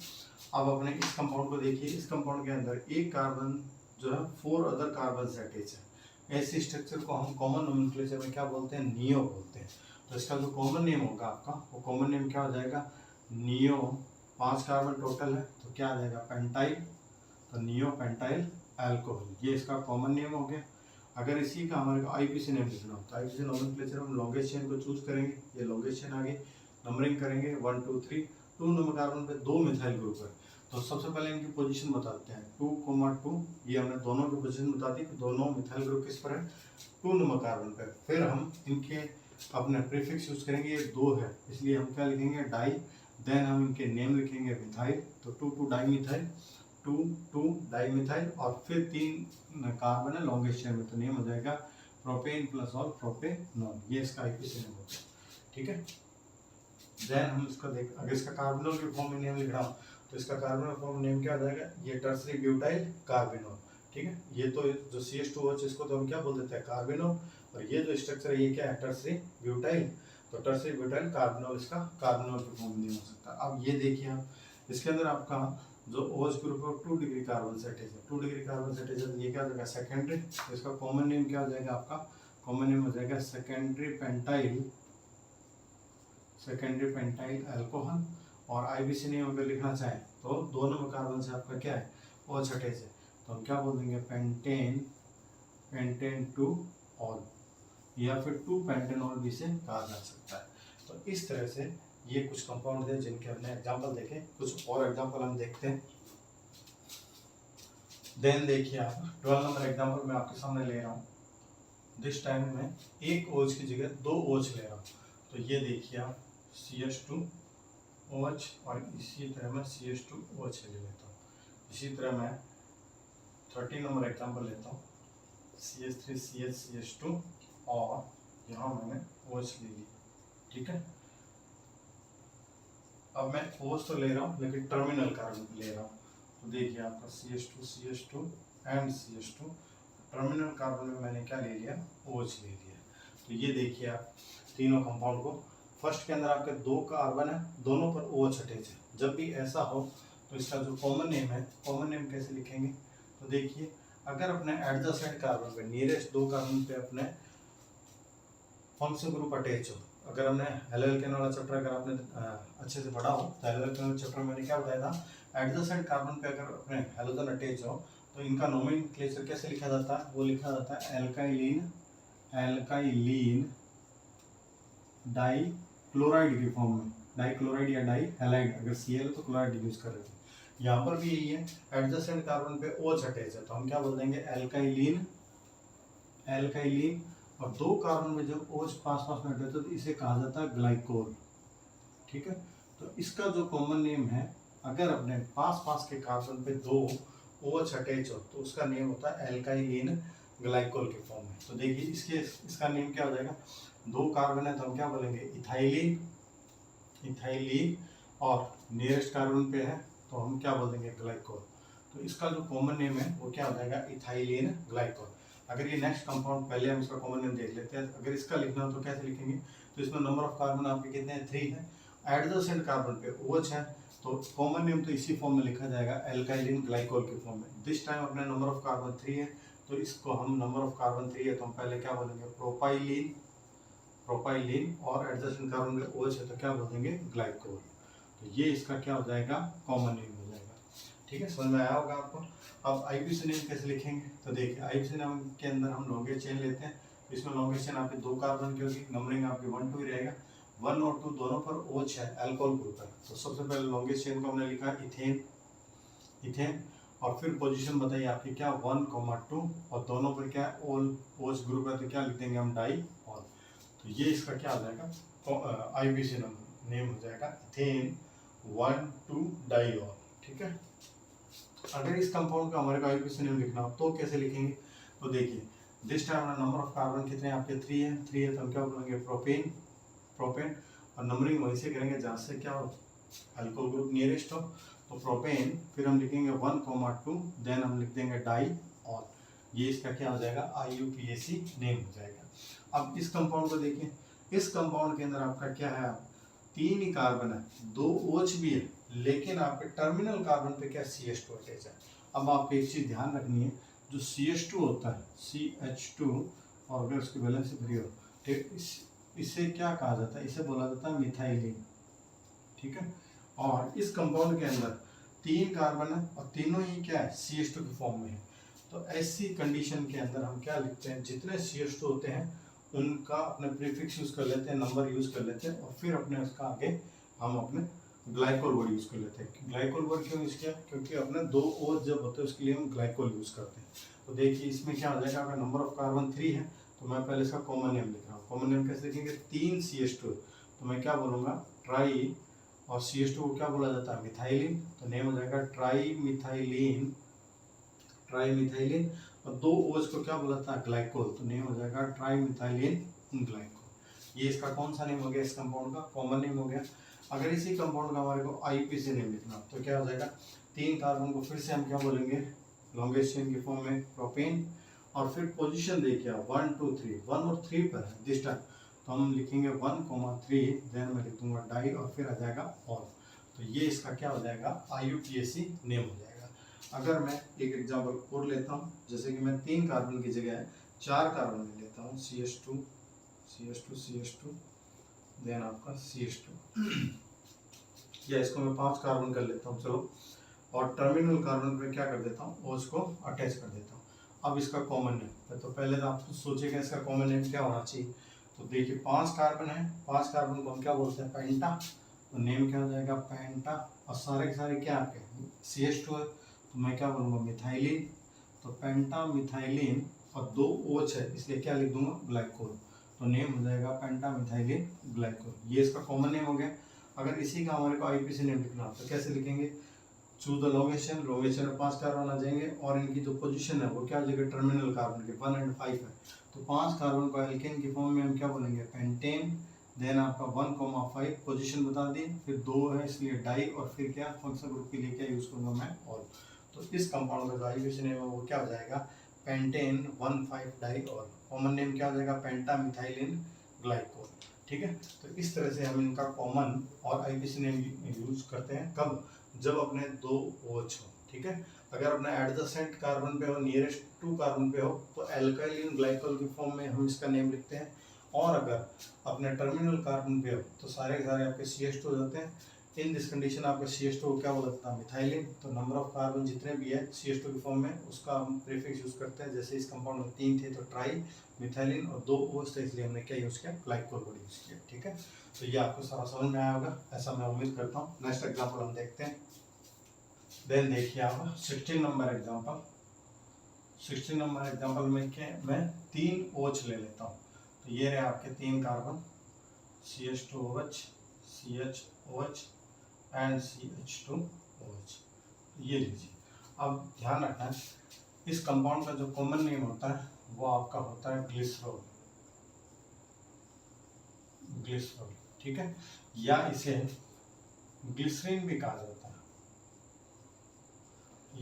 Speaker 1: अब अपने इस कंपाउंड को देखिए, इस कंपाउंड के अंदर एक कार्बन जो है 4 अदर कार्बन से अटैच है। ऐसे स्ट्रक्चर को हम कॉमन नोमेनक्लेचर में क्या बोलते हैं, नियो बोलते हैं। तो इसका जो कॉमन नेम होगा आपका, वो कॉमन नेम क्या हो जाएगा, नियो। 5 कार्बन टोटल है, तो क्या आ जाएगा, पेंटाइल, तो नियो पेंटाइल अल्कोहल, ये इसका कॉमन नेम हो गया। अगर इसी का हमारे को आईपीसी नेम लिखना हो तो आईपीसी नोमेनक्लेचर हम लॉन्गेस्ट चेन को चूज करेंगे, ये लॉन्गेस्ट चेन आगे नंबरिंग करेंगे 1 2 3। 2 नंबर कार्बन पे 2 मिथाइल ग्रुप है, तो सबसे पहले इनकी पोजीशन बताते हैं 2,2, ये हमने दोनों की पोजीशन बता दी, दोनों मिथाइल ग्रुप किस पर है, 2 नंबर कार्बन पे। फिर हम इनके अपने प्रीफिक्स यूज करेंगे, ये 2 है इसलिए हम क्या लिखेंगे, डाई। देन हम इनके नेम लिखेंगे मिथाइल, तो 2 डाई मिथाइल, 2 डाई मिथाइल, और फिर 3 कार्बन है लॉन्गेस्ट चेन में, तो नेम हो जाएगा प्रोपेन प्लस ऑल प्रोपेनॉल, ये इसका आईपीसी नेम होगा, ठीक है। देन हम इसका देख, अगर इसका कार्बोनॉल के फॉर्म में नेम लिख रहा हूँ तो इसका कार्बोनॉल फॉर्म नेम क्या हो जाएगा, ये टर्सरी ब्यूटाइल कार्बोनॉल, ठीक है। ये तो जो CH2OH इसको तो हम क्या बोल देते हैं, कार्बोनॉल, और ये जो स्ट्रक्चर है ये क्या है, टर्सरी ब्यूटाइल, तो टर्सरी ब्यूटाइल कार्बोनॉल इसका कार्बोनॉल के फॉर्म में हो सकता है। अब ये देखिए आप, इसके अंदर आपका जो OH ग्रुप है 2 डिग्री कार्बन से अटैच है, 2 डिग्री कार्बन से अटैच है, तो ये क्या हो जाएगा, सेकेंडरी, तो इसका कॉमन नेम क्या हो जाएगा, आपका कॉमन नेम हो जाएगा सेकेंडरी पेंटाइल अल्कोहल। और आईपीसी नेम अगर लिखना चाहें तो 2 नंबर कार्बन से आपका क्या है, OH अटैच है, तो हम क्या बोल देंगे, पेंटेन 2 ऑल, या फिर 2 पेंटेनॉल भी से कहा जा सकता है। तो इस तरह से ये कुछ कंपाउंड है जिनके हमने एग्जांपल देखे, कुछ और एग्जांपल हम देखते हैं। देन देखिए आप 12 नंबर एग्जांपल मैं आपके सामने ले रहा हूँ, दिस टाइम में एक OH की जगह 2 OH ले रहा हूँ, तो ये देखिए आप CH2OH, और इसी तरह मैं CH2OH ले लेता हूँ। इसी तरह मैं 13 नंबर एग्जांपल लेता हूँ, CH3 CH2, और यहाँ मैंने OH ले ली, ठीक है। अब मैं OH तो ले रहा हूँ लेकिन टर्मिनल कार्बन ले रहा हूँ, तो देखिए आपका CH2 and CH2, terminal carbon में मैंने क्या ले लिया, OH ले लिया। तो ये देखिए आप तीनों कंपाउंड को, फर्स्ट के अंदर आपके 2 कार्बन है, दोनों पर OH अटैच है। जब भी ऐसा हो तो इसका जो कॉमन नेम है, कॉमन नेम कैसे लिखेंगे, तो देखिए अगर अपने एडजेसेंट कार्बन पे, नियरेस्ट 2 कार्बन पे अपने फंक्शन ग्रुप अटैच हो, अगर हमने एल्केन वाला चैप्टर अगर आपने अच्छे से पढ़ा हो तो एल्केन चैप्टर में मैंने क्या बताया था, एडजेसेंट कार्बन पे अगर अपने हैलोजन अटैच हो तो इनका नोमेनक्लेचर कैसे लिखा जाता है, वो लिखा जाता है एल्काइलिन डाई क्लोराइड के फॉर्म में, डाई क्लोराइड या डाई हैलाइड, अगर Cl तो क्लोराइड यूज कर रहे थे। यहाँ पर भी यही है, एडजेसेंट कार्बन पे OH अटैच है, तो हम क्या बोल देंगे, एल्काइलिन और 2 कार्बन में जब OH पास पास में हटे तो इसे कहा जाता है ग्लाइकोल। ठीक है, तो इसका जो कॉमन नेम है, अगर अपने पास पास के कार्बन पे 2 OH अटैच हो तो उसका नेम होता है एल्काइलिन ग्लाइकोल के फॉर्म में। तो देखिए इसका नेम क्या हो जाएगा, 2 कार्बन है तो हम क्या बोलेंगे इथाइलिन और नियरेस्ट कार्बन पे है तो हम क्या बोल देंगे ग्लाइकोल। तो इसका जो कॉमन नेम है वो क्या हो जाएगा इथाइलिन ग्लाइकोल। अगर ये नेक्स्ट कंपाउंड, पहले हम इसका कॉमन नेम देख लेते हैं। अगर इसका लिखना हो तो कैसे लिखेंगे, तो इसमें नंबर ऑफ कार्बन आपके कितने हैं 3 है, एडजेसेंट कार्बन पे OH है तो कॉमन नेम तो इसी फॉर्म में लिखा जाएगा एल्काइलिन ग्लाइकोल के फॉर्म में। दिस टाइम अपने नंबर ऑफ कार्बन 3 है तो इसको हम नंबर ऑफ कार्बन 3 है तो हम पहले क्या बोलेंगे प्रोपाइलिन और एडजेसेंट कार्बन पे OH है तो क्या बोलेंगे ग्लाइकोल। तो ये इसका क्या हो जाएगा कॉमन नेम हो जाएगा। ठीक है, समझ में आया होगा आपको। अब आईयूपीएसी नेम कैसे लिखेंगे, तो देखिए आईयूपीएसी नेम के अंदर हम लॉन्गेस्ट चेन लेते हैं। इसमें लॉन्गेस्ट चेन आपके 2 कार्बन की होगी, नंबरिंग आपकी 1 2 ही रहेगा। 1 और 2 दोनों पर OH है, अल्कोहल ग्रुप है। तो सबसे पहले लॉन्गेस्ट चेन को हमने लिखा इथेन और फिर पोजीशन बताइए आपकी क्या 1, 2 और दोनों पर क्या OH ग्रुप है तो क्या लिख देंगे हम डाई ऑल। तो ये इसका क्या हो जाएगा आईयूपीएसी नेम हो जाएगा इथेन 1 2 डाई ऑल। ठीक है, अगर इस कंपाउंड का हमारे को आईयूपीएसी नेम लिखना हो तो कैसे लिखेंगे, तो देखिए this time number of carbon कितने आपके 3 है तो हम क्या बोलेंगे प्रोपेन और नंबरिंग वहीं से करेंगे जहाँ से क्या हो अल्कोहल ग्रुप नियरेस्ट हो। तो प्रोपेन फिर हम लिखेंगे 1, 2 देन हम लिख देंगे डाई ऑल। ये इसका क्या हो जाएगा आईयूपीएसी नेम हो जाएगा। अब इस कंपाउंड को देखिए, इस कंपाउंड के अंदर आपका क्या है 3 ही कार्बन है, 2 OH भी है लेकिन आपके टर्मिनल कार्बन पे क्या CH2 अटैच है। अब आपको एक चीज ध्यान रखनी है, जो CH2 होता है CH2 और अगर उसकी वैलेंसी फ्री हो ठीक इसे क्या कहा जाता है, इसे बोला जाता है मिथाइलिन। ठीक है, और इस कंपाउंड के अंदर 3 कार्बन है और तीनों ही क्या है CH2 के फॉर्म में है। तो ऐसी कंडीशन के अंदर हम क्या लिखते हैं, जितने CH2 होते हैं उनका अपने प्रीफिक्स यूज कर लेते हैं, नंबर यूज कर लेते हैं और फिर अपने उसका आगे हम अपने ग्लाइकोल वर्ड यूज कर लेते हैं। ग्लाइकोल वर्ड क्यों यूज किया, क्योंकि अपने 2 OH जब होते हैं उसके लिए हम ग्लाइकोल यूज करते हैं। तो देखिए इसमें क्या हो जाएगा, अगर नंबर ऑफ कार्बन 3 है तो मैं पहले इसका कॉमन नेम लिख रहा हूँ। कॉमन नेम कैसे लिखेंगे, 3 CH2 तो मैं क्या बोलूँगा ट्राई और CH2 को क्या बोला जाता है मिथाइलिन, तो नेम हो जाएगा ट्राई मिथाइलिन और 2 OH को क्या बोला था ग्लाइकोल, तो नेम हो जाएगा ट्राई मिथाइलिन ग्लाइकोल। ये इसका कौन सा नेम हो गया, इस कंपाउंड का कॉमन नेम हो गया। अगर इसी कंपाउंड का हमारे को आईयूपीएसी नेम लिखना तो क्या हो जाएगा, 3 कार्बन को फिर से हम क्या बोलेंगे लॉन्गेस्ट चेन के फॉर्म में प्रोपेन और फिर पोजीशन देखिए 1 2 3 1 और 3 पर है दिस टाइम तो हम लिखेंगे 1, 3 देन मैं लिख दूंगा डाई और फिर आ जाएगा ऑल। तो ये इसका क्या हो जाएगा आईयूपीएसी नेम हो जाएगा। अगर मैं एक एग्जांपल और लेता हूँ, जैसे कि मैं 3 कार्बन की जगह 4 कार्बन ले लेता हूँ CH2 देन आपका CH2 या इसको मैं 5 कार्बन कर लेता हूँ चलो, और टर्मिनल कार्बन पे क्या कर देता हूँ OH को अटैच कर देता हूँ। अब इसका कॉमन नेम तो पहले तो आप सोचेगा इसका कॉमन नेम क्या होना चाहिए, तो देखिए 5 कार्बन है, 5 कार्बन को हम क्या बोलते हैं पेंटा, तो नेम क्या हो जाएगा पेंटा और सारे के सारे क्या आपके CH2 है तो मैं क्या बोलूँगा मिथाइलिन, तो पेंटा मिथाइलिन और 2 OH है इसलिए क्या लिख दूंगा ग्लाइकोल, तो नेम हो जाएगा पेंटा मिथाइलिन ग्लाइकोल। ये इसका कॉमन नेम हो गया। अगर इसी का हमारे को आईयूपीएसी नेम लिखना तो कैसे लिखेंगे, चूज द लॉन्गेस्ट चेन में 5 कार्बन आ जाएंगे और इनकी जो पोजीशन है वो क्या हो जाएगा टर्मिनल कार्बन के 1 और 5 है तो 5 कार्बन को एल्केन की फॉर्म में हम क्या बोलेंगे पेंटेन, देन आपका 1, 5 पोजीशन बता दी, फिर 2 है इसलिए डाई और फिर क्या फंक्शनल ग्रुप के लिए क्या यूज करूंगा मैं ऑल। तो इस कंपाउंड का जो आईयूपीएसी नेम है वो क्या हो जाएगा pentane 1,5 diol. Common name क्या हो जाएगा पेंटा मिथाइलिन ग्लाइकोल। ठीक है, तो इस तरह से हम इनका कॉमन और आईयूपीएसी नेम यूज करते हैं कब, जब अपने 2 OH हो। ठीक है, अगर अपना एडजेसेंट कार्बन पे हो नियरेस्ट 2 कार्बन पे हो तो एल्काइलिन ग्लाइकोल की फॉर्म में हम इसका नेम लिखते हैं, और अगर अपने टर्मिनल कार्बन पे हो तो सारे के सारे आपके CH2 हो जाते हैं। इन दिस कंडीशन आपके CH2 को क्या बोलता है मिथाइलिन, तो नंबर ऑफ कार्बन जितने भी है CH2 की फॉर्म में उसका हम प्रीफिक्स यूज करते हैं। जैसे इस कंपाउंड में 3 थे तो ट्राई मिथाइलिन और 2 OH थे इसलिए हमने क्या यूज किया ग्लाइकोल वर्ड यूज किया। ठीक है, तो ये आपको सारा समझ में आया होगा ऐसा मैं उम्मीद करता हूँ। नेक्स्ट एग्जाम्पल हम देखते हैं। देन देखिए आप 16 नंबर एग्जाम्पल में क्या मैं 3 OH ले लेता हूँ। तो ये रहे आपके 3 carbon CH2OH, CHOH and CH2OH। ये लीजिए। अब ध्यान रखना है इस कंपाउंड का जो कॉमन नेम होता है वो आपका होता है ग्लिसरॉल, ग्लिसरॉल, ठीक है, या इसे ग्लिसरीन भी कहा जाता है।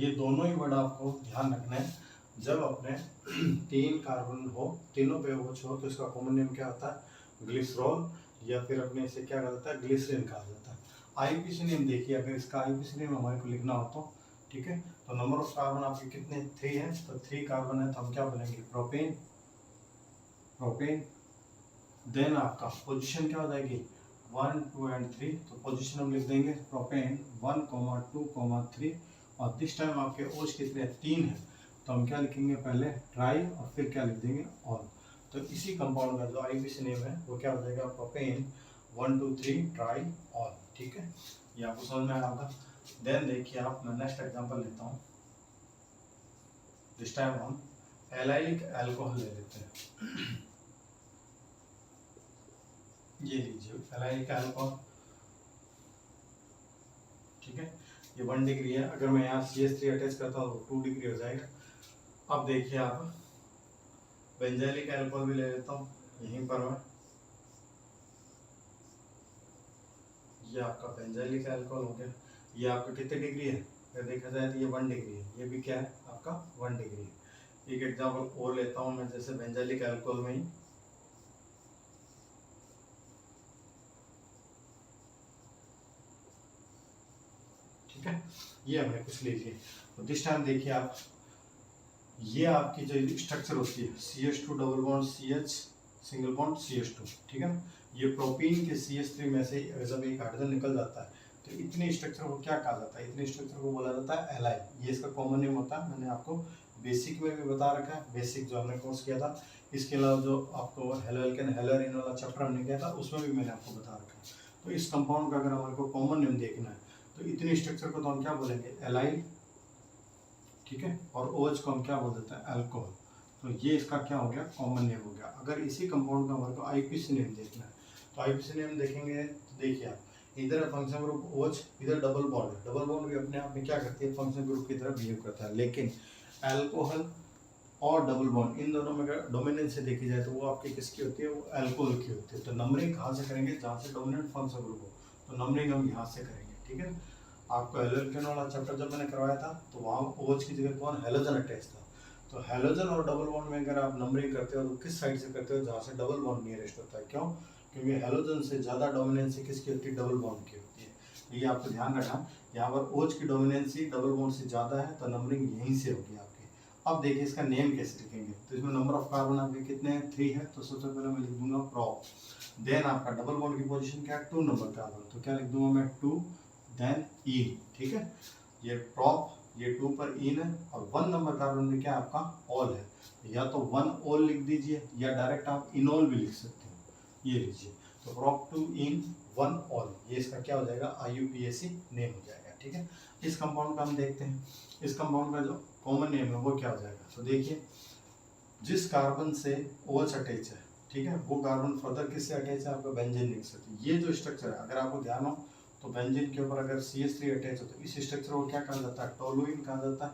Speaker 1: ये दोनों ही वर्ड आपको ध्यान रखना है। जब अपने 3 कार्बन हो, तीनों पे OH हो, तो इसका कॉमन नेम क्या होता है? ग्लिसरॉल, या फिर अपने इसे क्या कहा जाता है? ग्लिसरीन कहा जाता है। आईपीसी नेम देखिए, अगर इसका आईपीसी नेम हमारे को लिखना हो तो ठीक है, तो नंबर ऑफ कार्बन आपके कितने? 3 है, तो 3 कार्बन है तो हम क्या बोलेंगे? Propane, propane. देन आपका पोजीशन क्या हो जाएगी? 1, 2 एंड 3, तो पोजीशन हम लिख देंगे प्रोपेन 1, 2, 3, और दिस टाइम आपके OH कितने? 3 है, तो हम क्या लिखेंगे? पहले ट्राई और फिर क्या लिख देंगे? ऑल। तो इसी कंपाउंड का जो आईपीसी नेम है वो क्या हो जाएगा? प्रोपेन 1, 2, 3 ट्राई ऑल, ठीक है, ये आपको समझ में आएगा। देन देखिए आप, मैं नेक्स्ट एग्जांपल लेता हूँ। दिस टाइम हम एलाइलिक अल्कोहल ले लेते हैं। ये लीजिए एलाइलिक अल्कोहल, ठीक है, ये 1 डिग्री है। अगर मैं यहाँ CH3 अटैच करता हूँ तो 2 डिग्री हो जाएगा। अब देखिए आप, बेंजाइलिक अल्कोहल भी ले लेता हूँ यहीं पर मैं। ये आपका बेंजाइलिक अल्कोहल हो गया। ये आपका कितने डिग्री है? अगर देखा जाए तो ये 1 डिग्री है, ये भी क्या है आपका? 1 डिग्री है। एक एग्जांपल और लेता हूँ मैं, जैसे बेंजाइलिक अल्कोहल में ही ठीक है, ये हमने कुछ लीजिए। तो दिस टाइम देखिए आप, ये आपकी जो स्ट्रक्चर होती है CH2 double bond CH single bond CH2, ठीक है ना, ये प्रोपीन के CH3 में से जब एक हाइड्रोजन निकल जाता है तो इतने स्ट्रक्चर को क्या कहा जाता है? इतने स्ट्रक्चर को बोला जाता है एलाइन। ये इसका कॉमन नेम होता है। मैंने आपको बेसिक में भी बता रखा है, बेसिक जो हमने कोर्स किया था। इसके अलावा जो आपको हेलोएल्केन हेलोरीन वाला चैप्टर हमने किया था उसमें भी मैंने आपको बता रखा है। तो इस कंपाउंड का अगर हमारे को कॉमन नेम देखना है तो इतने स्ट्रक्चर को तो हम क्या बोलेंगे? एलाइन, ठीक है, और OH को हम क्या बोल देते हैं? अल्कोहल। तो ये इसका क्या हो गया? कॉमन नेम हो गया। अगर इसी कंपाउंड का हमारे को आईपीसी नेम देखना है तो आईपीसी नेम देखेंगे तो देखिए आप, इधर फंक्शन ग्रुप OH, इधर डबल बॉन्ड है। डबल बॉन्ड भी अपने आप में क्या करती है? फंक्शन ग्रुप की तरह बिहेव करता है। लेकिन अल्कोहल और डबल बॉन्ड इन दोनों में अगर डोमिनेंस से देखी जाए तो वो आपकी किसकी होती है? वो अल्कोहल की होती है। तो नंबरिंग कहाँ से करेंगे? जहाँ से डोमिनेंट फंक्शन ग्रुप हो, तो नंबरिंग हम यहाँ से करेंगे, ठीक है। आपको हेलोजन वाला चैप्टर जब मैंने करवाया था तो वहाँ OH की जगह कौन? हेलोजन अटैच था। तो हेलोजन और डबल बॉन्ड में अगर आप नंबरिंग करते हो तो किस साइड से करते हो? जहाँ से डबल बॉन्ड नियरेस्ट होता है। क्यों? क्योंकि हेलोजन से ज़्यादा डोमिनेंसी किसकी होती है? डबल बॉन्ड की होती है। ये आपको ध्यान रखना, यहाँ पर OH की डोमिनेंसी डबल बॉन्ड से ज़्यादा है तो नंबरिंग यहीं से होगी आपकी। अब देखिए इसका नेम कैसे लिखेंगे। तो इसमें नंबर ऑफ कार्बन आपके कितने हैं? 3 है, तो सबसे पहले मैं लिख दूंगा प्रोप। देन आपका डबल बॉन्ड की पोजीशन क्या है? 2 नंबर कार्बन, तो क्या लिख दूंगा मैं? 2 देन इन, ठीक है, ये प्रोप, ये 2 पर इन है, और 1 नंबर कार्बन में क्या आपका? ऑल है। या तो 1 ऑल लिख दीजिए या डायरेक्ट आप इनऑल भी लिख सकते हो। ये लीजिए, तो प्रोप 2 इन 1 ऑल, ये इसका क्या हो जाएगा? IUPAC नेम हो जाएगा, ठीक है। इस कंपाउंड का हम देखते हैं। इस कंपाउंड का जो कॉमन नेम है वो क्या हो जाएगा? तो देखिए, जिस कार्बन से OH अटैच है, ठीक है, वो कार्बन फर्दर किससे अटैच है? आपका बेंजीन लिख सकते हैं। ये जो स्ट्रक्चर है, अगर आपको ध्यान हो तो बेंजीन के ऊपर अगर CH3 अटैच हो तो इस स्ट्रक्चर को क्या कहा जाता है? टोलुइन कहा जाता है,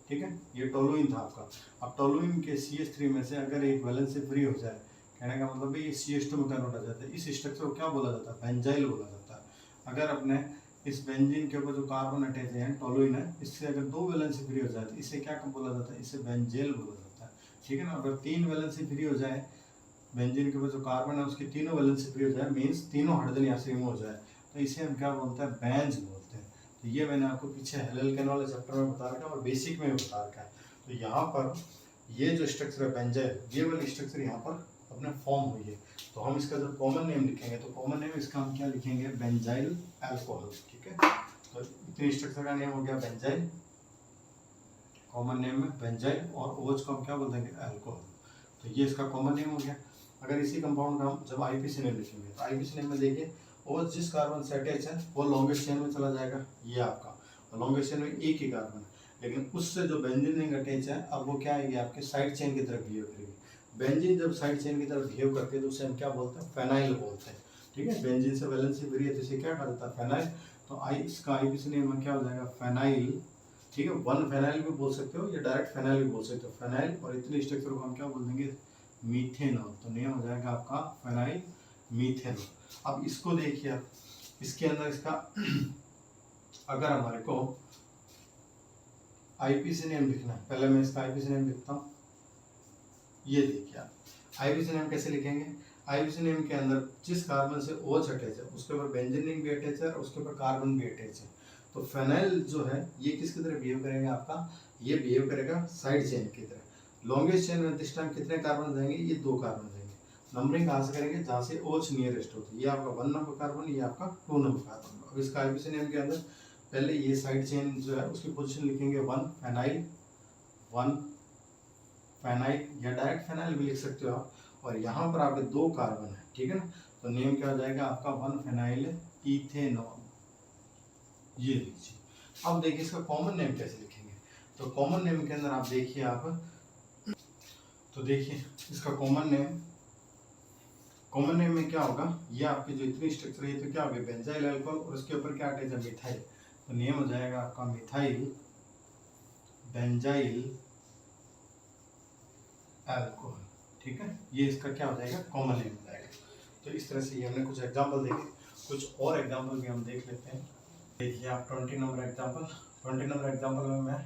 Speaker 1: ठीक है, ये टोलुइन था आपका। अब टोलुइन के CH3 में से अगर एक वैलेंसी फ्री हो जाए, कहने का मतलब ये CH2 में कन्वर्ट हो जाता है, इस स्ट्रक्चर को क्या बोला जाता है? बेंजाइल बोला जाता है। अगर अपने इस बेंजीन के ऊपर जो कार्बन अटैच है टोलुइन है, इससे अगर 2 वैलेंसी फ्री हो जाए तो इसे क्या बोला जाता है? इसे बेंजेल बोला जाता है, ठीक है ना। अगर 3 वैलेंसी फ्री हो जाए, बेंजीन के ऊपर जो कार्बन है उसकी तीनों वैलेंसी फ्री हो जाए, मीन्स तीनों हाइड्रोजन यहाँ से रिमूव हो जाए, तो इसे हम क्या बोलते हैं? बेंज बोलते हैं। तो ये मैंने आपको पीछे हेलोएल्केन वाले चैप्टर में बता रखा है और बेसिक में भी बता रखा है। तो यहाँ पर ये जो स्ट्रक्चर है बेंजाइल, ये वाली स्ट्रक्चर यहाँ पर अपने फॉर्म हुई है। तो हम इसका जो कॉमन नेम लिखेंगे तो कॉमन नेम इसका हम क्या लिखेंगे? बेंजाइल अल्कोहल, ठीक है। तो इतनी स्ट्रक्चर का नेम हो गया बेंजाइल, कॉमन नेम में बेंजाइल, और OH को हम क्या बोल देंगे? अल्कोहल। तो ये इसका कॉमन नेम हो गया। अगर इसी कंपाउंड का हम जब आईपीसी नेम लिखेंगे तो आईपीसी नेम में देखिए, OH जिस कार्बन से अटैच है वो लॉन्गेस्ट चेन में चला जाएगा, ये आपका, और लॉन्गेस्ट चेन में एक ही कार्बन है, लेकिन उससे जो बेंजीन रिंग अटैच है अब वो क्या आएगी? आपके साइड चेन की तरफ बिहेव करेगी। बेंजीन जब साइड चेन की तरफ बिहेव करती है तो उसे हम क्या बोलते हैं, फेनाइल बोलते हैं। ठीक है, बेंजीन से वैलेंसी फ्री है तो इसे क्या कहा जाता है, फेनाइल। तो इसका आईपीसी नेम क्या हो जाएगा, फेनाइल। ठीक है, वन फेनाइल भी बोल सकते हो या डायरेक्ट फेनाइल भी बोल सकते हो, फेनाइल। और इतने स्ट्रक्चर को हम क्या बोल देंगे, मीथेनॉल। तो नेम हो जाएगा आपका फेनाइल मीथेनॉल। अब इसको देखिए आप, इसके अंदर इसका अगर हमारे को आईपीसी नेम लिखना है, पहले मैं इसका आईपीसी नेम लिखता हूँ। ये देखिए आप, आईपीसी नेम कैसे लिखेंगे, आईपीसी नेम के अंदर जिस कार्बन से OH अटैच है उसके ऊपर बेंजीन रिंग भी अटैच है और उसके ऊपर कार्बन भी अटैच है। तो फेनाइल जो है ये किसकी तरह बिहेव करेगा आपका, ये बिहेव करेगा साइड चेन की तरह। लॉन्गेस्ट चेन में दिस टाइम कितने कार्बन जाएंगे, ये 2 कार्बन जाएंगे। नंबरिंग कहाँ से करेंगे, जहाँ से OH नियरेस्ट होती है। ये आपका 1 नंबर कार्बन, ये आपका 2 नंबर कार्बन। अब इसका आईपीसी नेम के अंदर पहले ये साइड चेन जो है उसकी पोजीशन लिखेंगे 1 फेनाइल, 1 फेनाइल या डायरेक्ट फेनाइल भी लिख सकते हो आप। और यहाँ पर आपके 2 कार्बन है, ठीक है ना, तो नेम क्या हो जाएगा आपका 1 फेनाइल इथेनॉल। ये लीजिए। अब देखिए इसका कॉमन नेम कैसे लिखेंगे, तो कॉमन नेम के अंदर आप देखिए आप, तो देखिए इसका कॉमन नेम में क्या होगा, ये आपके जो इतनी स्ट्रक्चर है तो क्या होगा, बेंजाइल अल्कोहल और उसके ऊपर क्या अटैच है, मिथाइल। तो नेम हो जाएगा आपका मिथाइल बेंजाइल अल्कोहल। ठीक है, ये इसका क्या हो जाएगा, कॉमन नेम हो जाएगा। तो इस तरह से ये हमने कुछ एग्जांपल देखे, कुछ और एग्जांपल भी हम देख लेते हैं। देखिए आप 20 नंबर एग्जांपल में मैं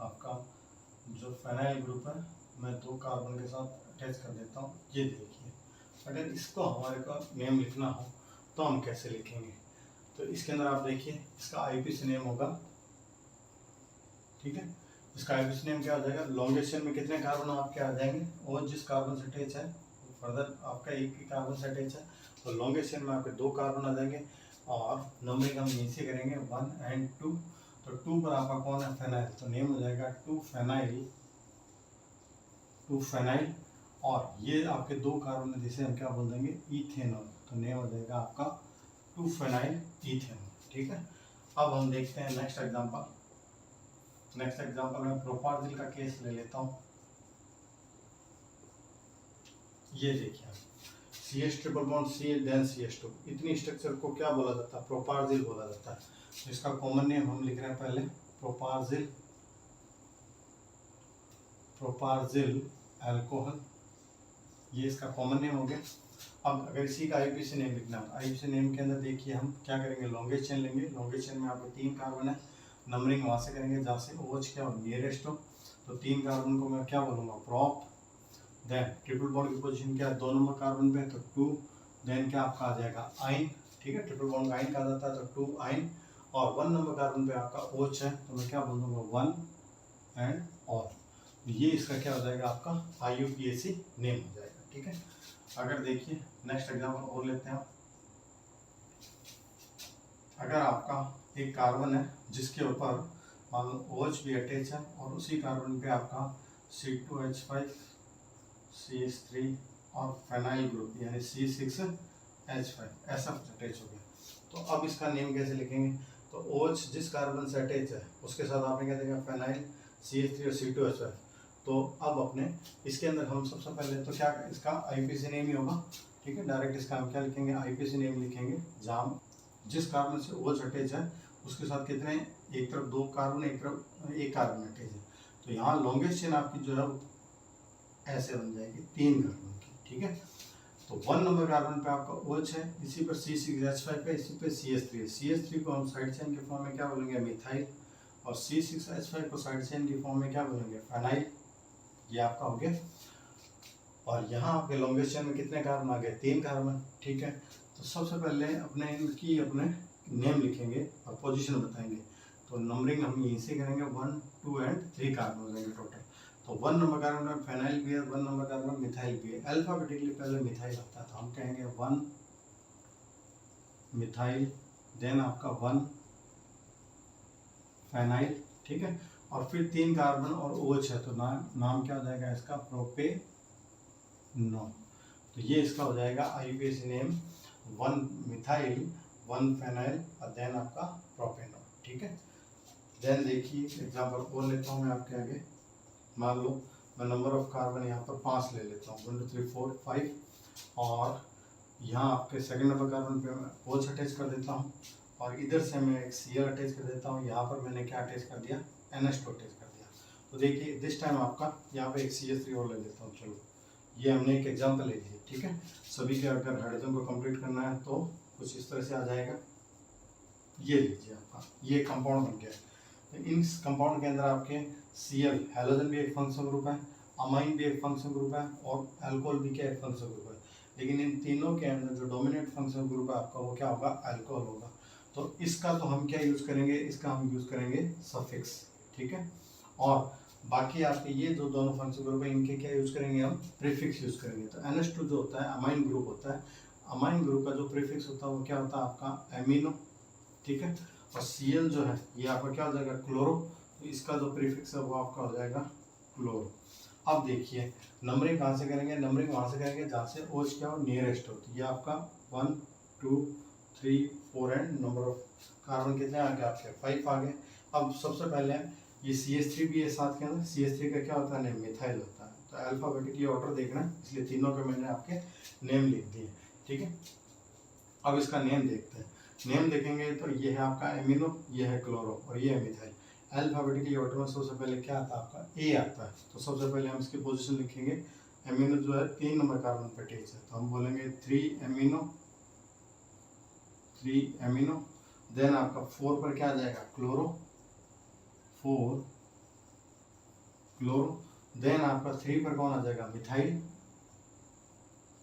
Speaker 1: आपका जो फेनाइल ग्रुप है मैं 2 कार्बन के साथ अटैच कर देता हूँ। ये देखिए, अगर इसको हमारे को नेम लिखना हो तो हम कैसे लिखेंगे, तो इसके अंदर आप देखिए इसका आईपीसी नेम होगा। ठीक है, इसका आईपीसी नेम क्या हो जाएगा, लॉन्गेस्ट चेन में कितने कार्बन आपके आ जाएंगे, और जिस कार्बन से अटैच है फर्दर आपका एक ही कार्बन से अटैच है, तो लॉन्गेस्ट चेन में आपके 2 कार्बन आ जाएंगे। और नंबरिंग हम यहीं से करेंगे 1 और 2। तो 2 पर आपका कौन है, फेनाइल। तो नेम हो जाएगा 2 फेनाइल। और ये आपके 2 कार्बन है जिसे हम क्या बोल देंगे, इथेनॉल। तो नेम हो जाएगा आपका 2 फेनाइल इथेनॉल। ठीक है, अब हम देखते हैं नेक्स्ट एग्जांपल में प्रोपार्जिल का केस ले लेता हूँ। ये देखिए आप, CH triple bond C then CH2, इतनी स्ट्रक्चर को क्या बोला जाता है, प्रोपार्जिल बोला जाता है। तो इसका कॉमन नेम हम लिख रहे हैं पहले, प्रोपार्जिल अल्कोहल। ये इसका कॉमन नेम हो गया। अब अगर इसी का आईपीसी नेम लिखना है, आईपीसी नेम के अंदर देखिए हम क्या करेंगे, लॉन्गेस्ट चेन लेंगे। लॉन्गेस्ट चेन में आपके 3 कार्बन है, नंबरिंग वहाँ से करेंगे जहाँ से OH क्या हो, नियरेस्ट हो। तो 3 कार्बन को मैं क्या बोलूँगा, प्रोप। देन ट्रिपल बॉन्ड की पोजीशन क्या है, 2 नंबर कार्बन पे, तो 2। देन क्या आपका आ जाएगा, आइन। ठीक है, ट्रिपल बॉन्ड आइन कहा जाता है, तो 2 आइन। और 1 नंबर कार्बन पे आपका OH है, तो मैं क्या बोल दूँगा, 1 एंड और। ये इसका क्या हो जाएगा, आपका IUPAC नेम हो जाएगा। ठीक है, अगर देखिए नेक्स्ट एग्जांपल और लेते हैं आप। अगर आपका एक कार्बन है जिसके ऊपर मान लो OH भी अटैच है और उसी कार्बन पे आपका C2H5 CH3 और फेनाइल ग्रुप यानी C6H5 ऐसा कुछ अटैच हो गया, तो अब इसका नेम कैसे लिखेंगे, तो OH जिस कार्बन से अटैच है उसके साथ आपने क्या देगा, फेनाइल CH3 और C2H5। तो अब अपने इसके अंदर हम सबसे पहले तो क्या इसका आईपीसी नेम ही होगा। ठीक है, डायरेक्ट इसका हम क्या लिखेंगे, आईपीसी नेम लिखेंगे, जहाँ जिस कार्बन से OH अटैच है उसके साथ कितने, एक तरफ 2 कार्बन, एक तरफ 1 कार्बन अटैच है। तो यहाँ लॉन्गेस्ट चेन आपकी जो है ऐसे बन जाएगी 3 कार्बन की। ठीक है, तो 1 नंबर कार्बन पे आपका OH है, इसी पर C6H5 पे, इसी पे CH3 है। CH3 को हम साइड चेन के फॉर्म में क्या बोलेंगे, मिथाइल। और C6H5 को साइड चेन की फॉर्म में क्या बोलेंगे, फेनाइल। ये आपका हो गया। और यहाँ आपके लॉन्गेस्ट चेन में कितने कार्बन आ गए, 3 कार्बन। ठीक है, तो सबसे पहले अपने नेम लिखेंगे और पोजीशन बताएंगे। तो नंबरिंग हम यहीं से करेंगे, 1, 2 एंड 3 कार्बन हो जाएंगे टोटल। तो 1 नंबर कार्बन में फेनाइल भी है, 1 नंबर कार्बन में मिथाइल भी है। अल्फाबेटिकली पहले मिथाइल आता है, तो हम कहेंगे 1 मिथाइल, देन आपका 1 फेनाइल। ठीक है, और फिर 3 कार्बन और OH है, तो नाम क्या हो जाएगा इसका, प्रोपेनॉल। तो ये इसका हो जाएगा आईयूपीएसी नेम, 1 मिथाइल, 1 फेनाइल और देन आपका प्रोपेनॉल। ठीक है, देन देखिए एग्जांपल और लेता हूँ मैं आपके आगे। मान लो मैं नंबर ऑफ कार्बन यहाँ पर 5 ले लेता हूँ, 1 2 3 4 5, और यहाँ आपके सेकंड नंबर कार्बन पे मैं OH अटैच कर देता हूँ, और इधर से मैं एक Cl अटैच कर देता हूँ। यहाँ पर मैंने क्या अटैच कर दिया, NH2 अटैच कर दिया। तो देखिए दिस टाइम आपका यहाँ पे एक CH3 और ले लेता हूँ। चलो ये हमने एक एग्जाम्पल ले लिया, ठीक है। सभी के अगर हाइड्रोजन को कंप्लीट करना है तो कुछ इस तरह से आ जाएगा। ये लीजिए आपका ये कंपाउंड बन गया। तो इन कंपाउंड के अंदर आपके Cl हैलोजन भी एक फंक्शनल ग्रुप है, अमाइन भी एक फंक्शनल ग्रुप है, और अल्कोहल भी क्या एक फंक्शनल ग्रुप है। लेकिन इन तीनों के अंदर जो डोमिनेंट फंक्शनल ग्रुप है आपका वो क्या होगा, अल्कोहल होगा। तो इसका तो हम क्या यूज करेंगे, इसका हम यूज करेंगे सफिक्स, ठीक है। और बाकी आपके ये जो दोनों फंक्शनल ग्रुप है इनके क्या यूज करेंगे, हम प्रीफिक्स यूज करेंगे। तो NH2 जो होता है अमाइन ग्रुप होता है, अमाइन ग्रुप का जो प्रीफिक्स होता है वो क्या होता है आपका एमिनो, ठीक है। और Cl जो है ये आपका क्या हो जाएगा, क्लोरो। तो इसका जो प्रीफिक्स है वो आपका हो जाएगा क्लोरो। अब देखिए नंबरिंग कहाँ से करेंगे, नंबरिंग वहाँ से करेंगे जहाँ से OH क्या हो, नियरेस्ट हो। तो ये आपका 1 2 3 4 एंड नंबर ऑफ कार्बन कितने आ गए आपके, 5 आ गए। अब सबसे पहले ये CH3 भी है साथ के अंदर, CH3 का क्या होता है, नेम मिथाइल होता है। तो अल्फाबेटिकली ऑर्डर देखना है, इसलिए तीनों के मैंने आपके नेम लिख दिए, ठीक है। अब इसका नेम देखते हैं। नेम देखेंगे तो ये है आपका एमिनो, ये है क्लोरो, और ये है मिथाइल। अल्फाबेटिकली ऑर्डर में सबसे पहले क्या आता है आपका, ए आता है। तो सबसे पहले हम इसकी पोजीशन लिखेंगे। एमिनो जो है 3 नंबर कार्बन पर अटैच है, तो हम बोलेंगे 3 एमिनो। देन आपका 4 पर क्या आ जाएगा, क्लोरो, 4 क्लोरो। देन आपका 3 पर कौन आ जाएगा, मिथाइल,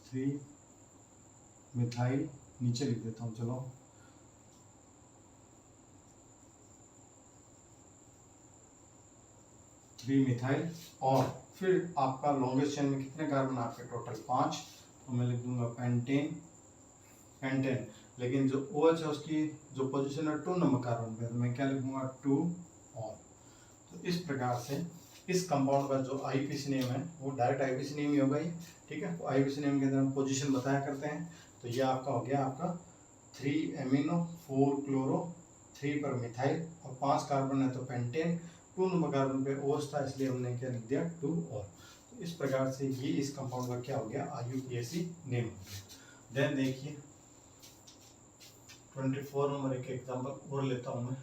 Speaker 1: 3 मिथाइल। नीचे लिख देता हूँ, चलो 3 मिथाइल। और फिर आपका लॉन्गेस्ट चेन में कितने कार्बन आपके, टोटल 5। तो मैं लिख दूंगा पेंटेन। लेकिन जो OH है उसकी जो पोजीशन है 2 नंबर कार्बन पे, तो मैं क्या लिखूंगा 2 और। तो इस प्रकार से इस कंपाउंड का जो IUPAC नेम है वो डायरेक्ट IUPAC नेम ही होगा ये, ठीक है। IUPAC नेम के अंदर हम पोजीशन बताया करते हैं। तो ये आपका हो गया आपका 3 एमिनो, 4 क्लोरो, 3 पर मिथाइल, और 5 कार्बन है तो पेंटेन, 2 नंबर कार्बन पे OH था इसलिए हमने क्या लिख दिया 2 और। तो इस प्रकार से ये इस कंपाउंड का क्या हो गया, IUPAC नेम हो गया। देन देखिए 24 नंबर एक एग्जांपल और लेता हूं मैं।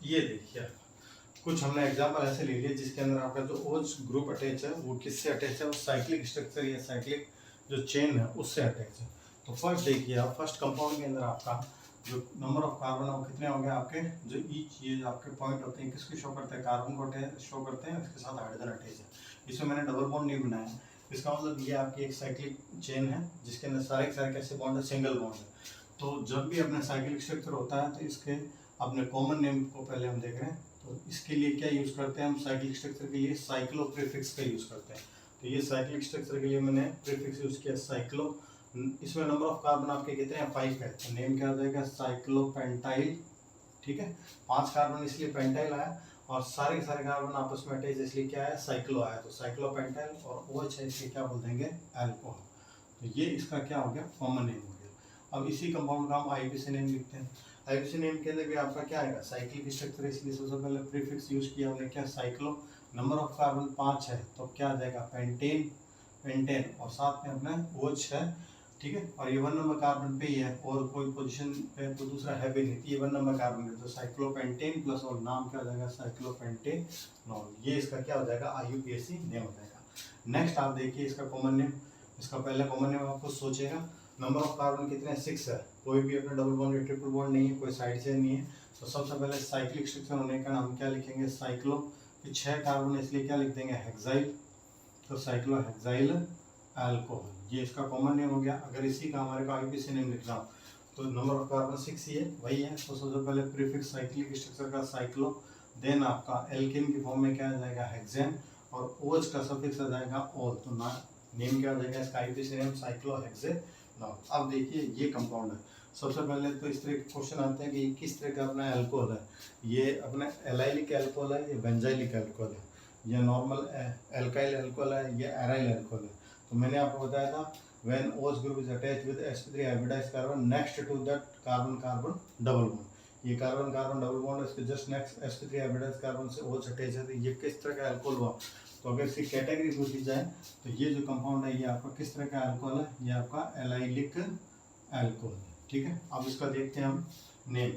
Speaker 1: ये देखिए कुछ हमने एग्जांपल ऐसे ले लिए जिसके अंदर आपका जो OH ग्रुप अटैच है वो किससे अटैच है, वो साइक्लिक स्ट्रक्चर या साइक्लिक जो चेन है उससे अटैच है। तो फर्स्ट देखिए आप, फर्स्ट कंपाउंड के अंदर आपका जो नंबर ऑफ कार्बन है वो कितने होंगे आपके, जो ईच ये आपके पॉइंट होते हैं किसको शो करते हैं, कार्बन को शो करते हैं, इसके साथ हाइड्रोजन अटैच है। इसमें मैंने डबल बॉन्ड नहीं बनाया, इसका मतलब ये आपकी एक साइक्लिक चेन है जिसके अंदर सारे के सारे कैसे बॉन्ड है, सिंगल बॉन्ड है। तो जब भी अपना साइक्लिक स्ट्रक्चर होता है तो इसके अपने कॉमन नेम को पहले हम देख रहे हैं। तो इसके लिए क्या यूज करते हैं हम, साइक्लिक स्ट्रक्चर के लिए साइक्लो प्रीफिक्स का यूज करते हैं। तो ये साइक्लिक स्ट्रक्चर के लिए मैंने प्रीफिक्स यूज किया साइक्लो। इसमें नंबर ऑफ कार्बन आपके कितने हैं, 5 है, तो नेम क्या हो जाएगा, साइक्लोपेंटाइल, ठीक है। 5 कार्बन इसलिए पेंटाइल आया, और सारे के सारे कार्बन आपस में अटैच इसलिए क्या है, साइक्लो आया, तो साइक्लोपेंटाइल। और OH है इसलिए क्या बोल देंगे, अल्कोहल। तो ये इसका क्या हो गया, कॉमन नेम हो गया। अब इसी कंपाउंड का हम IUPAC नेम लिखते हैं। IUPAC नेम के अंदर भी आपका क्या आएगा, साइक्लिक स्ट्रक्चर, इसलिए सबसे पहले प्रीफिक्स यूज किया हमने क्या, साइक्लो। नंबर ऑफ कार्बन 5 है तो क्या आ जाएगा, पेंटेन, और साथ में अपना OH है, ठीक है। और ये 1 नंबर कार्बन पे ही है और कोई पोजीशन पे तो दूसरा है भी नहीं, ये 1 नंबर कार्बन पे, तो साइक्लोपेंटेन प्लस और नाम क्या हो जाएगा, साइक्लोपेंटेनॉल। ये इसका क्या हो जाएगा, IUPAC नेम हो जाएगा। नेक्स्ट आप देखिए इसका कॉमन नेम, इसका पहले कॉमन नेम आपको सोचेगा। नंबर ऑफ कार्बन कितने, 6 है, कोई भी अपना डबल बॉन्ड या ट्रिपल बॉन्ड नहीं है, कोई साइड चेन नहीं है। तो सबसे पहले साइक्लिक स्ट्रक्चर होने का हम क्या लिखेंगे, साइक्लो। फिर 6 कार्बन इसलिए क्या लिख देंगे, हेक्साइल, तो साइक्लोहेक्साइल। अल्कोहल, ये इसका कॉमन नेम हो गया। अगर इसी का हमारे को आईयूपीएसी नेम लिखना हो तो नंबर ऑफ कार्बन 6 ही है, वही है। तो सबसे पहले प्रीफिक्स साइक्लिक स्ट्रक्चर का साइक्लो, देन आपका एल्केन की फॉर्म में क्या आ जाएगा हेक्सेन, और ओच का सफिक्स आ जाएगा ओल। तो नेम क्या हो जाएगा इसका आईयूपीएसी नेम साइक्लोहेक्सेनॉल। अब देखिए ये कंपाउंड है। सबसे पहले तो इस तरह के क्वेश्चन आते हैं कि किस तरह का अपना अल्कोहल है, ये अपना एलाइलिक अल्कोहल है, ये बेंजाइलिक अल्कोहल है, ये नॉर्मल एल्काइल अल्कोहल है, ये एराइल अल्कोहल है। तो मैंने आपको बताया था when OH group is attached with sp3 hybridized carbon next to that carbon carbon double bond, ये कार्बन कार्बन डबल बॉन्ड इसके just next sp3 hybridised carbon से OH अटैच है, तो ये किस तरह का अल्कोहल हुआ। तो अगर इसकी कैटेगरी पूछी जाए तो ये जो कंपाउंड है ये आपका किस तरह का अल्कोहल है, ये आपका एलाइलिक अल्कोहल है, ठीक है। अब इसका देखते हैं हम नेम,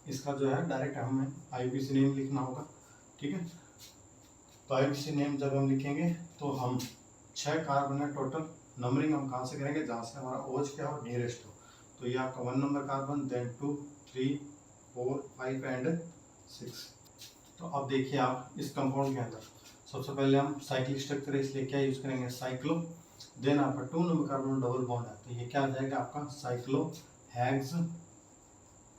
Speaker 1: इसका जो है डायरेक्ट हमें आईयूपीएसी नेम लिखना होगा, ठीक है। तो आईयूपीएसी नेम जब हम लिखेंगे तो हम 6 कार्बन है टोटल, नंबरिंग हम कहाँ से करेंगे, जहाँ से हमारा OH क्या हो नियरेस्ट हो। तो ये आपका 1 नंबर कार्बन, देन 2 3 4 5 एंड 6। तो अब देखिए आप इस कंपाउंड के अंदर सबसे पहले हम साइक्लिक स्ट्रक्चर इसलिए क्या यूज करेंगे साइक्लो, देन आपका 2 नंबर कार्बन डबल बॉन्ड है, तो ये क्या आ जाएगा आपका साइक्लो हैग्स,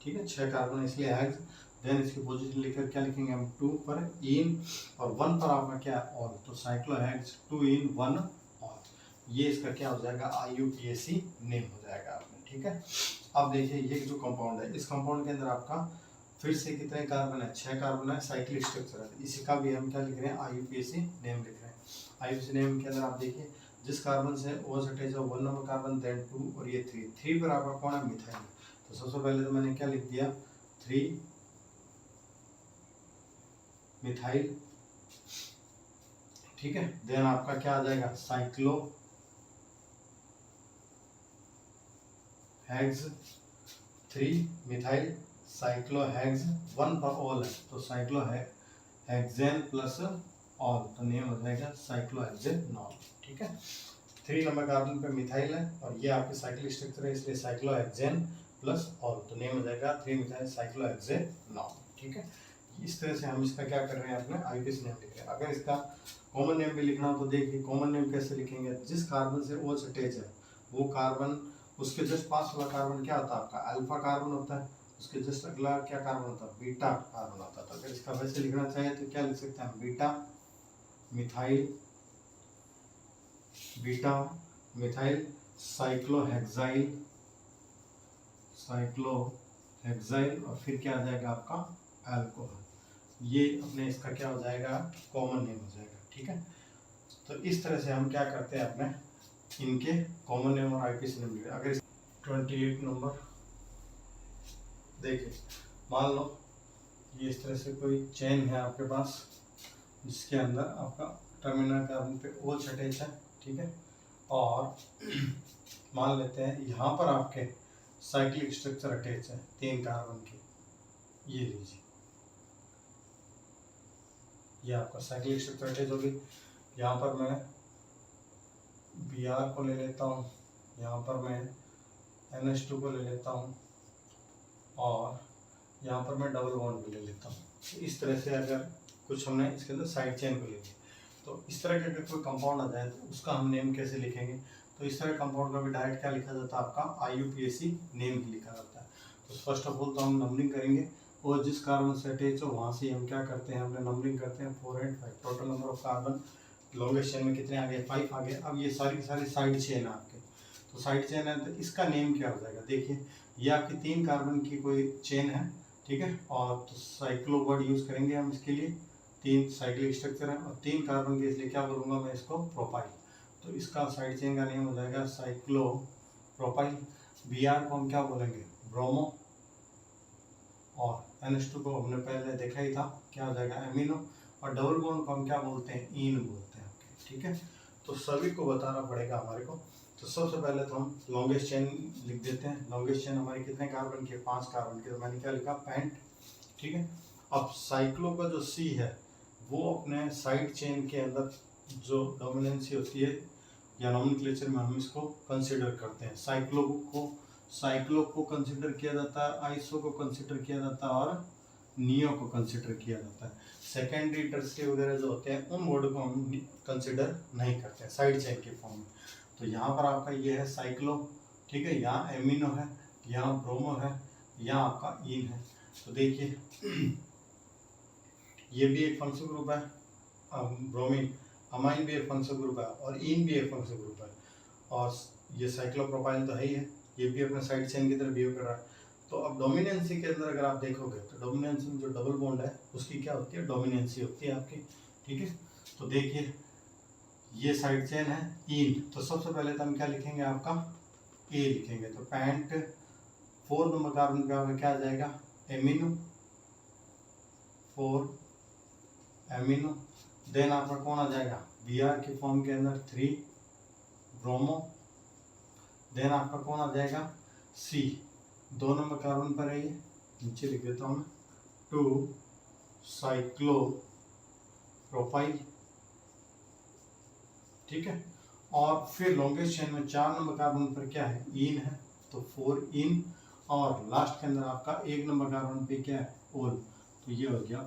Speaker 1: ठीक है। 6 कार्बन इसलिए हैग्स, देन इसकी पोजीशन लिखकर क्या लिखेंगे हम 2 पर इन और 1 पर आपका क्या ऑल, तो साइक्लो हैग्स 2 इन 1 ऑल, ये इसका क्या हो जाएगा आईयूपीएसी नेम हो जाएगा आपने, ठीक है। अब देखिए ये जो कंपाउंड है, इस कंपाउंड के अंदर आपका फिर से कितने कार्बन है, 6 कार्बन है, साइक्लिक स्ट्रक्चर है, इसी का भी हम क्या लिख रहे हैं आईयूपीएसी नेम लिख रहे हैं। आईयूपीएसी नेम के अंदर आप देखिए जिस कार्बन से OH अटैच है 1 नंबर कार्बन, देन 2 और ये 3 पर आपका कौन है मिथाइल। तो सबसे पहले तो मैंने क्या लिख दिया 3 मिथाइल, ठीक है। देन आपका क्या आ जाएगा cyclo hex 3 methyl, cyclo hex 1 पर ऑल है, तो साइक्लो हेक्सेन प्लस ऑल, तो नेम हो जाएगा साइक्लो हेक्सेनॉल, ठीक है। 3 नंबर कार्बन पे मिथाइल है और ये आपके साइक्लिक स्ट्रक्चर है, इसलिए साइक्लो हेक्सेन प्लस ऑल, तो नेम हो जाएगा 3 मिथाइल साइक्लो हेक्सेनॉल, ठीक है। इस तरह से हम इसका क्या कर रहे हैं अपने आईयूपीएसी नेम लिख रहे हैं। अगर इसका कॉमन नेम भी लिखना हो तो देखिए कॉमन नेम कैसे लिखेंगे, जिस कार्बन से OH अटैच है वो कार्बन, उसके जस्ट पास वाला कार्बन क्या होता है आपका अल्फा कार्बन होता है, उसके जस्ट अगला क्या कार्बन होता है बीटा कार्बन होता है। तो अगर इसका वैसे लिखना चाहे तो क्या लिख सकते हैं beta methyl, beta methyl cyclohexyl, cyclohexyl और फिर क्या आ जाएगा आपका अल्कोहल, ये अपने इसका क्या हो जाएगा कॉमन नेम हो जाएगा, ठीक है। तो इस तरह से हम क्या करते हैं अपने इनके कॉमन नेम और आईयूपीएसी नेम लिखते हैं। अगर 28 नंबर देखिए, मान लो ये इस तरह से कोई चेन है आपके पास जिसके अंदर आपका टर्मिनल कार्बन पे OH अटैच है, ठीक है। और मान लेते हैं यहाँ पर आपके साइक्लिक स्ट्रक्चर अटैच है 3 कार्बन के, ये लीजिए ये आपका साइक्लिक स्ट्रक्चर अटैच होगी। यहाँ पर मैं Br को ले लेता हूँ, यहाँ पर मैं NH2 को ले लेता हूँ और यहाँ पर मैं डबल बॉन्ड भी ले लेता हूँ। तो इस तरह से अगर कुछ हमने इसके अंदर साइड चेन को ले लिया, तो इस तरह का अगर कोई कंपाउंड आ जाए तो उसका हम नेम कैसे लिखेंगे, तो इस तरह कंपाउंड का भी डायरेक्ट क्या लिखा जाता है आपका आईयूपीएसी नेम ही लिखा जाता है। तो फर्स्ट ऑफ ऑल तो हम नंबरिंग करेंगे और जिस कार्बन से अटैच हो वहाँ से हम क्या करते हैं अपने नंबरिंग करते हैं 4 and 5, total number of carbon longest chain में कितने आ गए 5 आ गए। अब ये सारी साइड चेन है आपके, तो साइड चेन है तो इसका नेम क्या हो जाएगा, देखिए ये आपकी 3 कार्बन की कोई चेन है, ठीक है। और तो साइक्लो वर्ड यूज़ करेंगे हम इसके लिए, 3 साइक्लिक स्ट्रक्चर है और 3 कार्बन के, इसलिए क्या बोलूँगा मैं इसको प्रोपाइल, तो इसका साइड चेन का नेम हो जाएगा साइक्लो प्रोपाइल। Br को हम क्या बोलेंगे ब्रोमो, और NH2 को हमने पहले देखा ही था क्या हो जाएगा एमिनो, और डबल बॉन्ड को हम क्या बोलते हैं इन बोलते हैं आपके, ठीक है। तो सभी को बताना पड़ेगा हमारे को। तो सबसे पहले तो हम लॉन्गेस्ट चेन लिख देते हैं। लॉन्गेस्ट चेन हमारी कितने कार्बन की है 5 कार्बन की, तो मैंने क्या लिखा पेंट, ठीक है। अब साइक्लो का जो C है वो अपने साइड चेन के अंदर जो डोमिनेंसी होती है या नॉमेनक्लेचर में हम इसको कंसिडर करते हैं, साइक्लो को कंसिडर किया जाता है, आइसो को कंसिडर किया जाता है और नियो को कंसिडर किया जाता है। सेकेंडरी टर्सरी वगैरह जो होते हैं उन वर्ड को हम कंसिडर नहीं करते हैं साइड चेन के फॉर्म में। तो यहाँ पर आपका ये है साइक्लो, ठीक है, यहाँ एमिनो है, यहाँ ब्रोमो है, यहाँ आपका इन है। तो देखिए ये भी एक फंक्शनल ग्रुप है, ब्रोमीन, अमाइन भी एक फंक्शनल ग्रुप है और इन भी एक फंक्शनल ग्रुप है, और ये साइक्लोप्रोपाइल तो है ही है, ये भी अपने साइड चेन की तरह बिहेव कर रहा है। तो अब डोमिनेंसी के अंदर अगर आप देखोगे तो डोमिनेंसी में जो डबल बॉन्ड है उसकी क्या होती है, डोमिनेंसी होती है आपकी, ठीक है। तो देखिए ये साइड चेन है इन, तो सबसे पहले तो हम क्या लिखेंगे, आपका ए लिखेंगे। तो पैंट 4 नंबर कार्बन पे क्या आ जाएगा, एमिनो, 4 एमिनो। देन आपका कौन आ जाएगा, बी आर की फॉर्म के अंदर 3 ब्रोमो। देन आपका कौन आ जाएगा, सी, 2 नंबर कार्बन पर है ये, नीचे लिख देता हूँ मैं, 2 साइक्लो प्रोपाइल, ठीक है। और फिर लॉन्गेस्ट चेन में 4 नंबर कार्बन पर क्या है, इन है, तो 4 इन, और लास्ट के अंदर आपका 1 नंबर कार्बन पे क्या है, ओल, तो ये हो गया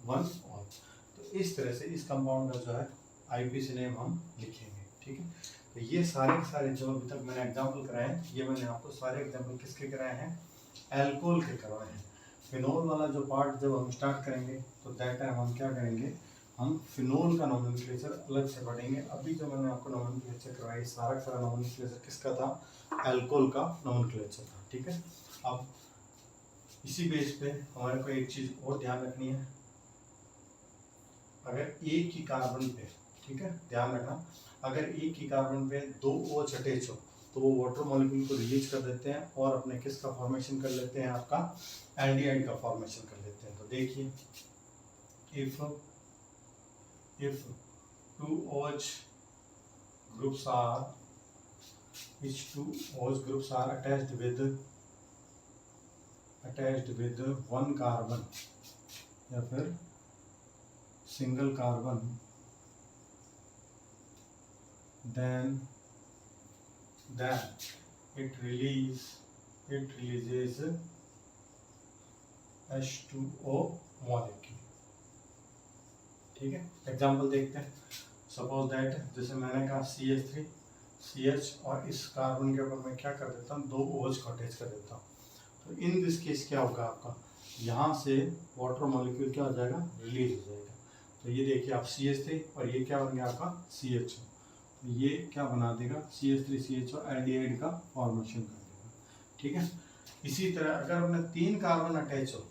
Speaker 1: 1 ऑल। तो इस तरह से इस कंपाउंड का जो है आईपीसी नेम हम लिखेंगे, ठीक है। तो ये सारे के सारे जो अभी तक मैंने एग्जाम्पल कराए हैं, ये मैंने आपको सारे एग्जाम्पल किसके कराए हैं, एल्कोहल के करवाए हैं। फिनोल वाला जो पार्ट जब हम स्टार्ट करेंगे तो दैट टाइम हम क्या करेंगे, हम फिनोल का नोमेनक्लेचर अलग से पढ़ेंगे। अभी जो मैंने आपको नोमेनक्लेचर करवाया सारा नोमेनक्लेचर किसका था, एल्कोहल का नोमेनक्लेचर था, ठीक है। अब इसी बेस पे हमारे को एक चीज और ध्यान रखनी है, अगर एक ही कार्बन पे, ठीक है, ध्यान रखना, अगर एक ही कार्बन पे 2 OH अटैच हो तो वो वाटर मॉलिक्यूल को रिलीज कर देते हैं और अपने किसका फॉर्मेशन कर लेते हैं, आपका एल्डिहाइड का फॉर्मेशन कर लेते हैं। तो देखिए if 2 OH groups are, which 2 OH groups are attached with 1 carbon या फिर single carbon, then it releases H2O molecule, ठीक है। एग्जाम्पल देखते हैं, सपोज दैट जैसे मैंने कहा CH3 CH, और इस कार्बन के ऊपर मैं क्या कर देता हूँ, 2 OH को अटैच कर देता हूँ। तो इन दिस केस क्या होगा, आपका यहाँ से वाटर मॉलिक्यूल क्या हो जाएगा, रिलीज हो जाएगा। तो ये देखिए आप CH3 और ये क्या बन गया आपका CH, तो ये क्या बना देगा, CH3 CHO एल्डिहाइड का फॉर्मेशन कर देगा, ठीक है। इसी तरह अगर अपने 3 कार्बन अटैच हो,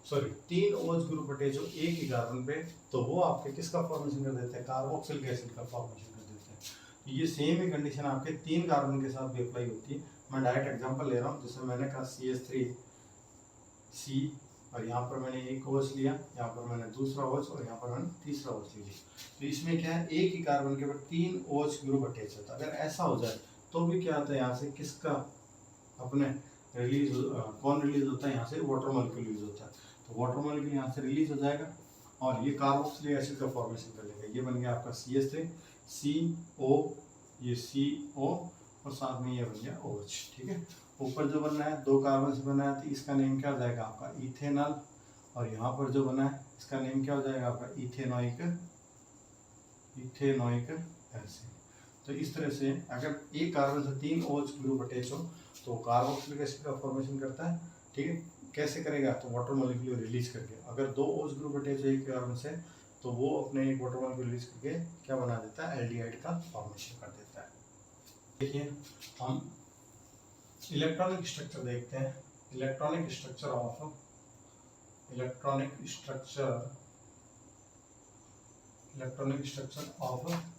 Speaker 1: सॉरी 3 OH ग्रुप अटैच हो एक ही कार्बन पे, तो वो आपके किसका फॉर्मेशन कर देते हैं, कार्बोक्सिलिक एसिड का फॉर्मेशन कर देते हैं। तो ये सेम ही कंडीशन आपके 3 कार्बन के साथ भी अप्लाई होती है। मैं डायरेक्ट एग्जांपल ले रहा हूँ, जैसे मैंने कहा CH3 C, और यहाँ पर मैंने एक OH लिया, यहाँ पर मैंने दूसरा OH और यहाँ पर मैंने तीसरा OH लिया। तो इसमें क्या है, एक ही कार्बन के ऊपर 3 OH ग्रुप अटैच होता है। अगर ऐसा हो जाए तो भी क्या होता है, यहाँ से किसका अपने रिलीज, कौन रिलीज होता है, यहाँ से वाटर मॉलिक्यूल रिलीज होता है। तो वाटर मॉलिक्यूल यहाँ से रिलीज हो जाएगा और ये कार्बोक्सिलिक एसिड का फॉर्मेशन कर लेगा। ये बन गया आपका CH3 CO, ये CO और साथ में ये बन गया OH, ठीक है। ऊपर जो बन रहा है 2 कार्बन से बना है, तो इसका नेम क्या हो जाएगा आपका इथेनॉल, और यहाँ पर जो बना है इसका नेम क्या हो जाएगा आपका इथेनोइक एसिड। तो इस तरह से अगर एक कार्बन से 3 OH ग्रुप अटैच हो तो कार्बोक्सिलिक एसिड का फॉर्मेशन करता है, ठीक है। कैसे करेगा, तो वाटर मॉलिक्यूल रिलीज करके। अगर 2 OH ग्रुप अटैच हो एक कार्बन से तो वो अपने एक वाटर मॉलिक्यूल रिलीज करके क्या बना देता है, एल्डिहाइड का फॉर्मेशन कर देता है। देखिए हम इलेक्ट्रॉनिक स्ट्रक्चर देखते हैं, इलेक्ट्रॉनिक स्ट्रक्चर ऑफ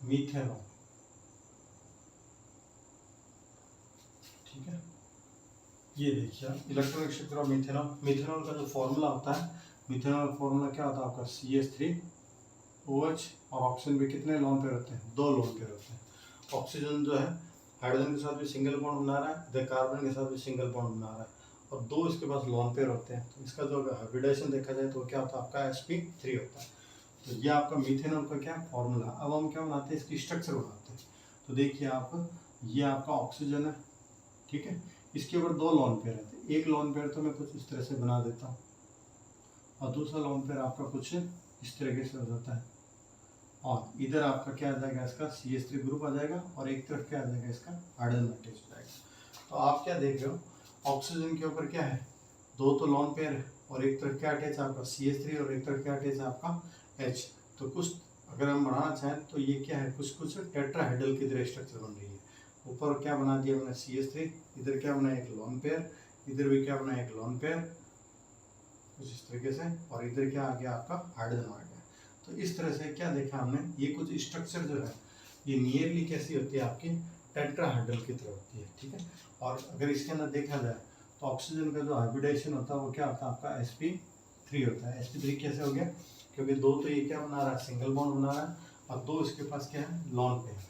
Speaker 1: मीथेनॉल, ठीक है। ये देखिए electronic structure of methanol, methanol का जो फॉर्मूला होता है, मीथेनॉल फॉर्मूला क्या होता है आपका CH3 OH, और ऑक्सीजन भी कितने लोन पे रहते हैं, 2 लोन पे रहते हैं। ऑक्सीजन जो है हाइड्रोजन के साथ भी सिंगल बॉन्ड बना रहा है, इधर कार्बन के साथ भी सिंगल बॉन्ड बना रहा है, और 2 इसके पास लोन पेयर होते हैं। तो इसका जो हाइब्रिडेशन देखा जाए तो क्या होता है आपका sp3 होता है। तो ये आपका मीथेनॉल का क्या फॉर्मूला। अब हम क्या बनाते हैं, इसकी स्ट्रक्चर बनाते हैं। तो देखिए आप, ये आपका ऑक्सीजन है, ठीक है, इसके ऊपर 2 लोन पेयर रहते हैं। एक लोन पेयर तो मैं कुछ इस तरह से बना देता हूँ, और दूसरा लोन पेयर आपका कुछ इस तरीके से हो जाता है, और इधर आपका क्या आ जाएगा, इसका CH3 ग्रुप आ जाएगा, और एक तरफ क्या आ जाएगा, इसका हाइड्रोजन अटैच हो जाएगा। तो आप क्या देख रहे हो, ऑक्सीजन के ऊपर क्या है, दो तो लोन पेयर है, और एक तरफ क्या अटैच है आपका CH3, और एक तरफ क्या अटैच है आपका H। तो कुछ अगर हम बनाना चाहें तो ये क्या है, कुछ कुछ टेट्राहेड्रल की तरह स्ट्रक्चर बन रही है। ऊपर क्या बना दिया मैंने CH3, इधर क्या बना एक लोन पेयर, इधर भी क्या बना एक लोन पेयर, कुछ इस तरीके से, और इधर क्या आ गया आपका हाइड्रोजन आ गया। तो इस तरह से क्या देखा हमने, ये कुछ स्ट्रक्चर जो है ये नियरली कैसी होती है आपकी टेट्राहेड्रल की तरह होती है, ठीक है। और अगर इसके अंदर देखा जाए तो ऑक्सीजन का जो हाइब्रिडेशन होता है वो क्या होता है आपका sp3 होता है। sp3 कैसे हो गया, क्योंकि दो तो ये क्या बना रहा है, सिंगल बॉन्ड बना रहा है, और दो इसके पास क्या है, लॉन पेयर है,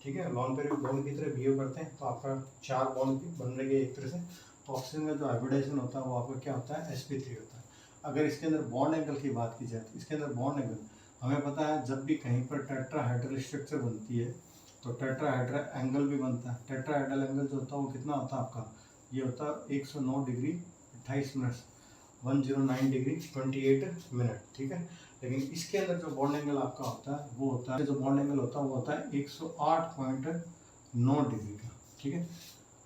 Speaker 1: ठीक है। लॉन पेयर बॉन्ड की तरह बिहेव करते हैं, तो आपका 4 बॉन्ड बन रहे एक तरह से। तो ऑक्सीजन का जो हाइब्रिडेशन होता है वो आपका क्या होता है, sp3 होता है। अगर इसके अंदर बॉन्ड एंगल की बात की जाए तो इसके अंदर बॉन्ड एंगल हमें पता है, जब भी कहीं पर टेट्राहेड्रल स्ट्रक्चर बनती है तो टेट्राहेड्रल एंगल भी बनता है। टेट्राहेड्रल एंगल जो होता है वो कितना होता है आपका, ये होता है 109 डिग्री 28 मिनट, 109 डिग्री 28 मिनट, ठीक है। लेकिन इसके अंदर जो बॉन्ड एंगल आपका होता है वो होता है, जो बॉन्ड एंगल होता है वो होता है 108.9 डिग्री का, ठीक है।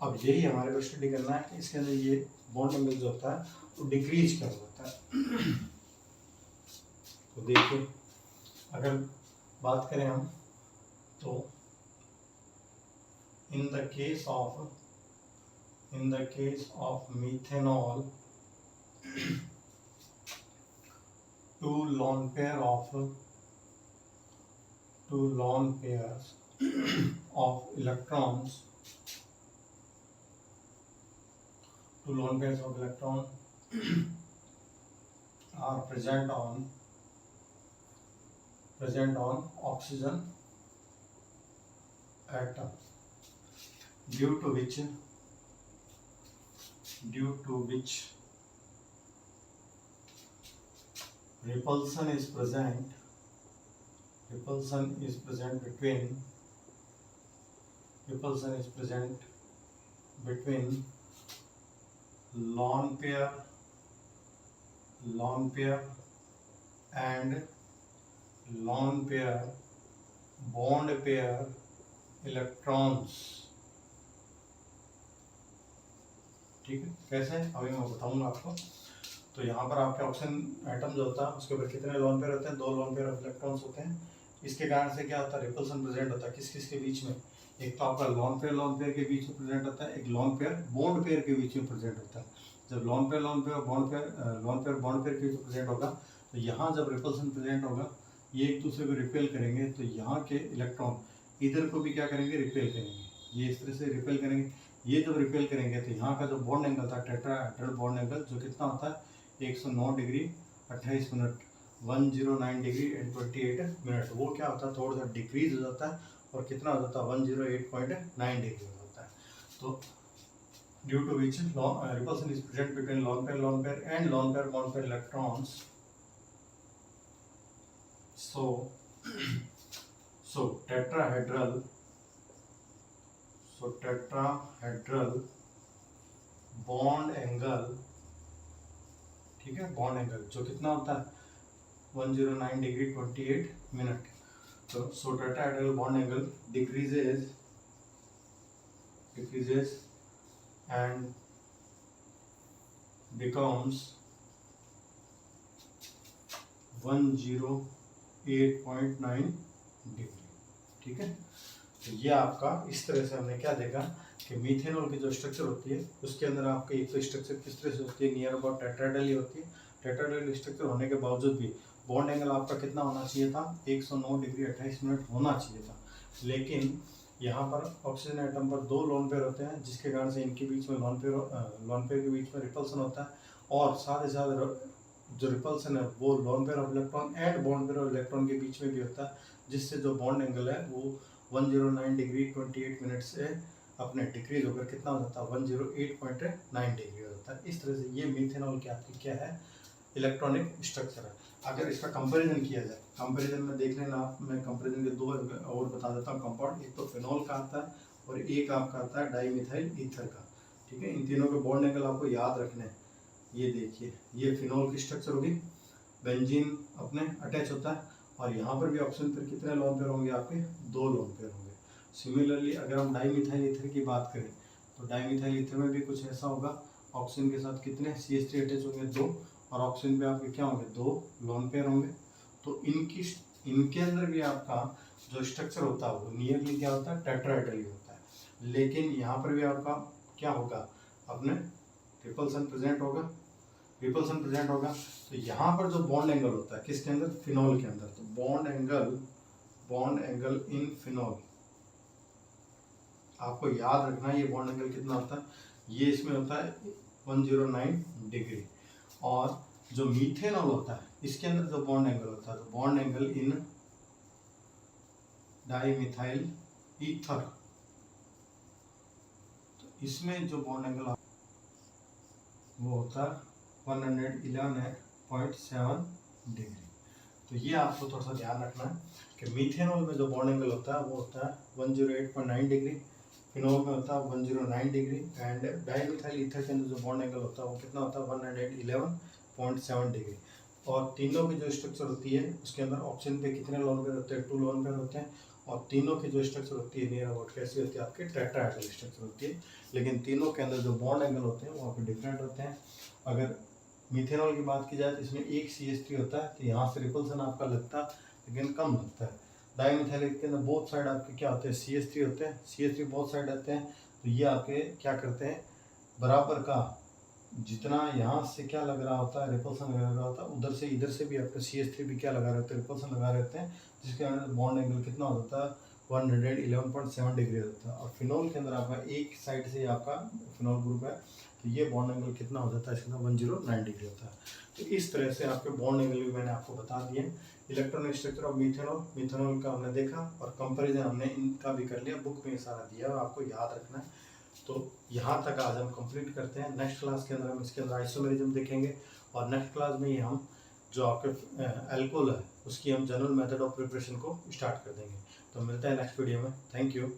Speaker 1: अब यही हमारे को स्टडी करना है कि इसके अंदर ये बॉन्ड एंगल जो होता है वो डिक्रीज कर होता है। तो देखिए, अगर बात करें हम तो in the case of methanol, two lone pairs of electrons are present on oxygen atom, due to which repulsion is present between lone pair and lone pair bond pair electrons, ठीक है। कैसे, अभी मैं बताऊंगा आपको। तो यहाँ पर आपके ऑक्सीजन एटम जो होता है उसके ऊपर कितने लोन पेयर होते हैं, 2 लोन पेयर ऑफ इलेक्ट्रॉन्स होते हैं। इसके कारण से क्या होता है, रिपल्सन प्रेजेंट होता है किस किस के बीच में, एक तो आपका लोन पेयर के बीच में प्रेजेंट होता है, एक लोन पेयर बॉन्ड पेयर के बीच में प्रेजेंट होता है। जब लोन पेयर बॉन्ड पेयर के बीच में प्रेजेंट होगा तो यहाँ जब रिपल्सन प्रेजेंट होगा, ये एक दूसरे को रिपेल करेंगे, तो यहाँ के इलेक्ट्रॉन इधर को भी क्या करेंगे, रिपेल करेंगे, ये इस तरह से रिपेल करेंगे। ये जब रिपेल करेंगे तो यहाँ का जो बॉन्ड एंगल था टेट्राहेड्रल बॉन्ड एंगल जो कितना होता है 109 degree 28 minute, 109 degree and 28 minute, वो क्या होता है थोड़ा सा डिक्रीज हो जाता है, और कितना हो जाता है 108.9 डिग्री हो जाता है। तो due to which repulsion is present between lone pair and lone pair bond pair electrons, so tetrahedral bond angle, ठीक है, बॉन्ड एंगल जो कितना होता है 109 डिग्री 28 मिनट। तो so tetrahedral bond angle decreases and becomes 108.9 degree, ठीक है। तो ये आपका इस तरह से हमने क्या देखा कि मीथेनॉल की जो स्ट्रक्चर होती है उसके अंदर आपके एक तो स्ट्रक्चर किस तरह से होती है, नियर अबाउट टेट्राहेड्रल ही होती है। टेट्राहेड्रल स्ट्रक्चर होने के बावजूद भी बॉन्ड एंगल आपका कितना होना चाहिए था, 109 डिग्री 28 मिनट होना चाहिए था। लेकिन यहाँ पर ऑक्सीजन एटम पर 2 लोन पेयर होते हैं, जिसके कारण से इनके बीच में लोन पेयर के बीच में रिपल्सन होता है, और साथ ही साथ जो रिपल्सन है वो lone pair of electron and bond pair of electron के बीच में भी होता है, जिससे जो बॉन्ड एंगल है वो 109 डिग्री 28 मिनट से अपने डिक्रीज होकर कितना हो जाता है 108.9 डिग्री हो जाता है। इस तरह से ये मीथेनॉल की आपकी क्या है, इलेक्ट्रॉनिक स्ट्रक्चर है। अगर इसका कंपैरिजन किया जाए, कंपैरिजन में देख लेना आप, मैं कंपैरिजन के 2 और बता देता हूँ कंपाउंड। एक तो फिनॉल का आता है और एक आपका आता है डाईमिथाइल ईथर का, ठीक है। इन तीनों के बॉन्ड एंगल आपको याद रखने हैं। ये देखिए, ये फिनॉल की स्ट्रक्चर होगी बेंजीन अपने अटैच होता है, और यहाँ पर भी ऑक्सीजन पर कितने लोन पेयर होंगे आपके, 2 लोन पेयर होंगे। सिमिलरली अगर हम डाईमिथाइल ईथर की बात करें तो डाईमिथाइल ईथर में भी कुछ ऐसा होगा, ऑक्सीजन के साथ कितने CH3 अटैच होंगे, 2, और ऑक्सीजन पे आपके क्या होंगे, 2 लोन पेयर होंगे। तो इनके अंदर भी आपका जो स्ट्रक्चर होता है वो नियरली क्या होता है, टेट्राहेड्रल होता है। लेकिन यहाँ पर भी आपका क्या होगा, अपने रिपल्सन प्रेजेंट होगा, रिपल्सन प्रेजेंट होगा। तो यहाँ पर जो बॉन्ड एंगल होता है किसके अंदर, फिनोल के अंदर, तो बॉन्ड एंगल इन फिनोल, आपको याद रखना है ये बॉन्ड एंगल कितना होता है, ये इसमें होता है 109 डिग्री। और जो मीथेनॉल होता है इसके अंदर जो बॉन्ड एंगल होता है, तो bond angle in dimethyl ether, तो इसमें जो बॉन्ड एंगल वो होता है 111.7 डिग्री। तो ये आपको थोड़ा सा ध्यान रखना है कि मीथेनॉल में जो बॉन्ड एंगल होता है वो होता है 108.9 डिग्री, फिनोल में होता है 109 डिग्री, एंड डाईमिथाइल ईथर के अंदर जो बॉन्ड एंगल होता है वो कितना होता है 111.7 डिग्री। और तीनों की जो स्ट्रक्चर होती है उसके अंदर ऑक्सीजन पे कितने लोन पेयर होते हैं, 2 लोन पेयर होते हैं, और तीनों की जो स्ट्रक्चर होती है नियर अबाउट कैसी होती है, आपकी टेट्राहेड्रल स्ट्रक्चर होती है। लेकिन तीनों के अंदर जो बॉन्ड एंगल होते हैं वो आपके डिफरेंट होते हैं। अगर मीथेनॉल की बात की जाए तो इसमें एक CH3 होता है, तो यहाँ से रिपल्सन आपका लगता है लेकिन कम लगता है। डाईमिथाइल के अंदर बोथ साइड आपके क्या होते हैं, CH3 होते हैं, CH3 बोथ साइड रहते हैं। तो ये आपके क्या करते हैं, बराबर का जितना यहाँ से क्या लग रहा होता है, रिपल्सन लगा रहा होता है, उधर से इधर से भी आपके CH3 भी क्या लगा रहते हैं, रिपल्सन लगा रहते हैं, जिसके अंदर बॉन्ड एंगल कितना होता है 111.7 डिग्री होता है। और फिनोल के अंदर आपका एक साइड से आपका फिनोल ग्रुप है, तो ये बॉन्ड एंगल कितना हो जाता है, इसके अंदर 109 डिग्री होता है। तो इस तरह से आपके बॉन्ड एंगल भी मैंने आपको बता दिए। इलेक्ट्रॉनिक स्ट्रक्चर ऑफ मीथेनॉल का हमने देखा, और कंपैरिजन हमने इनका भी कर लिया, बुक में सारा दिया है, आपको याद रखना है। तो यहाँ तक आज हम कंप्लीट करते हैं। नेक्स्ट क्लास के अंदर हम इसके अंदर आइसोमेरिज्म देखेंगे, और नेक्स्ट क्लास में ही हम जो आपके अल्कोहल है उसकी हम जनरल मेथड ऑफ प्रिपरेशन को स्टार्ट कर देंगे। तो मिलता है नेक्स्ट वीडियो में। Thank you.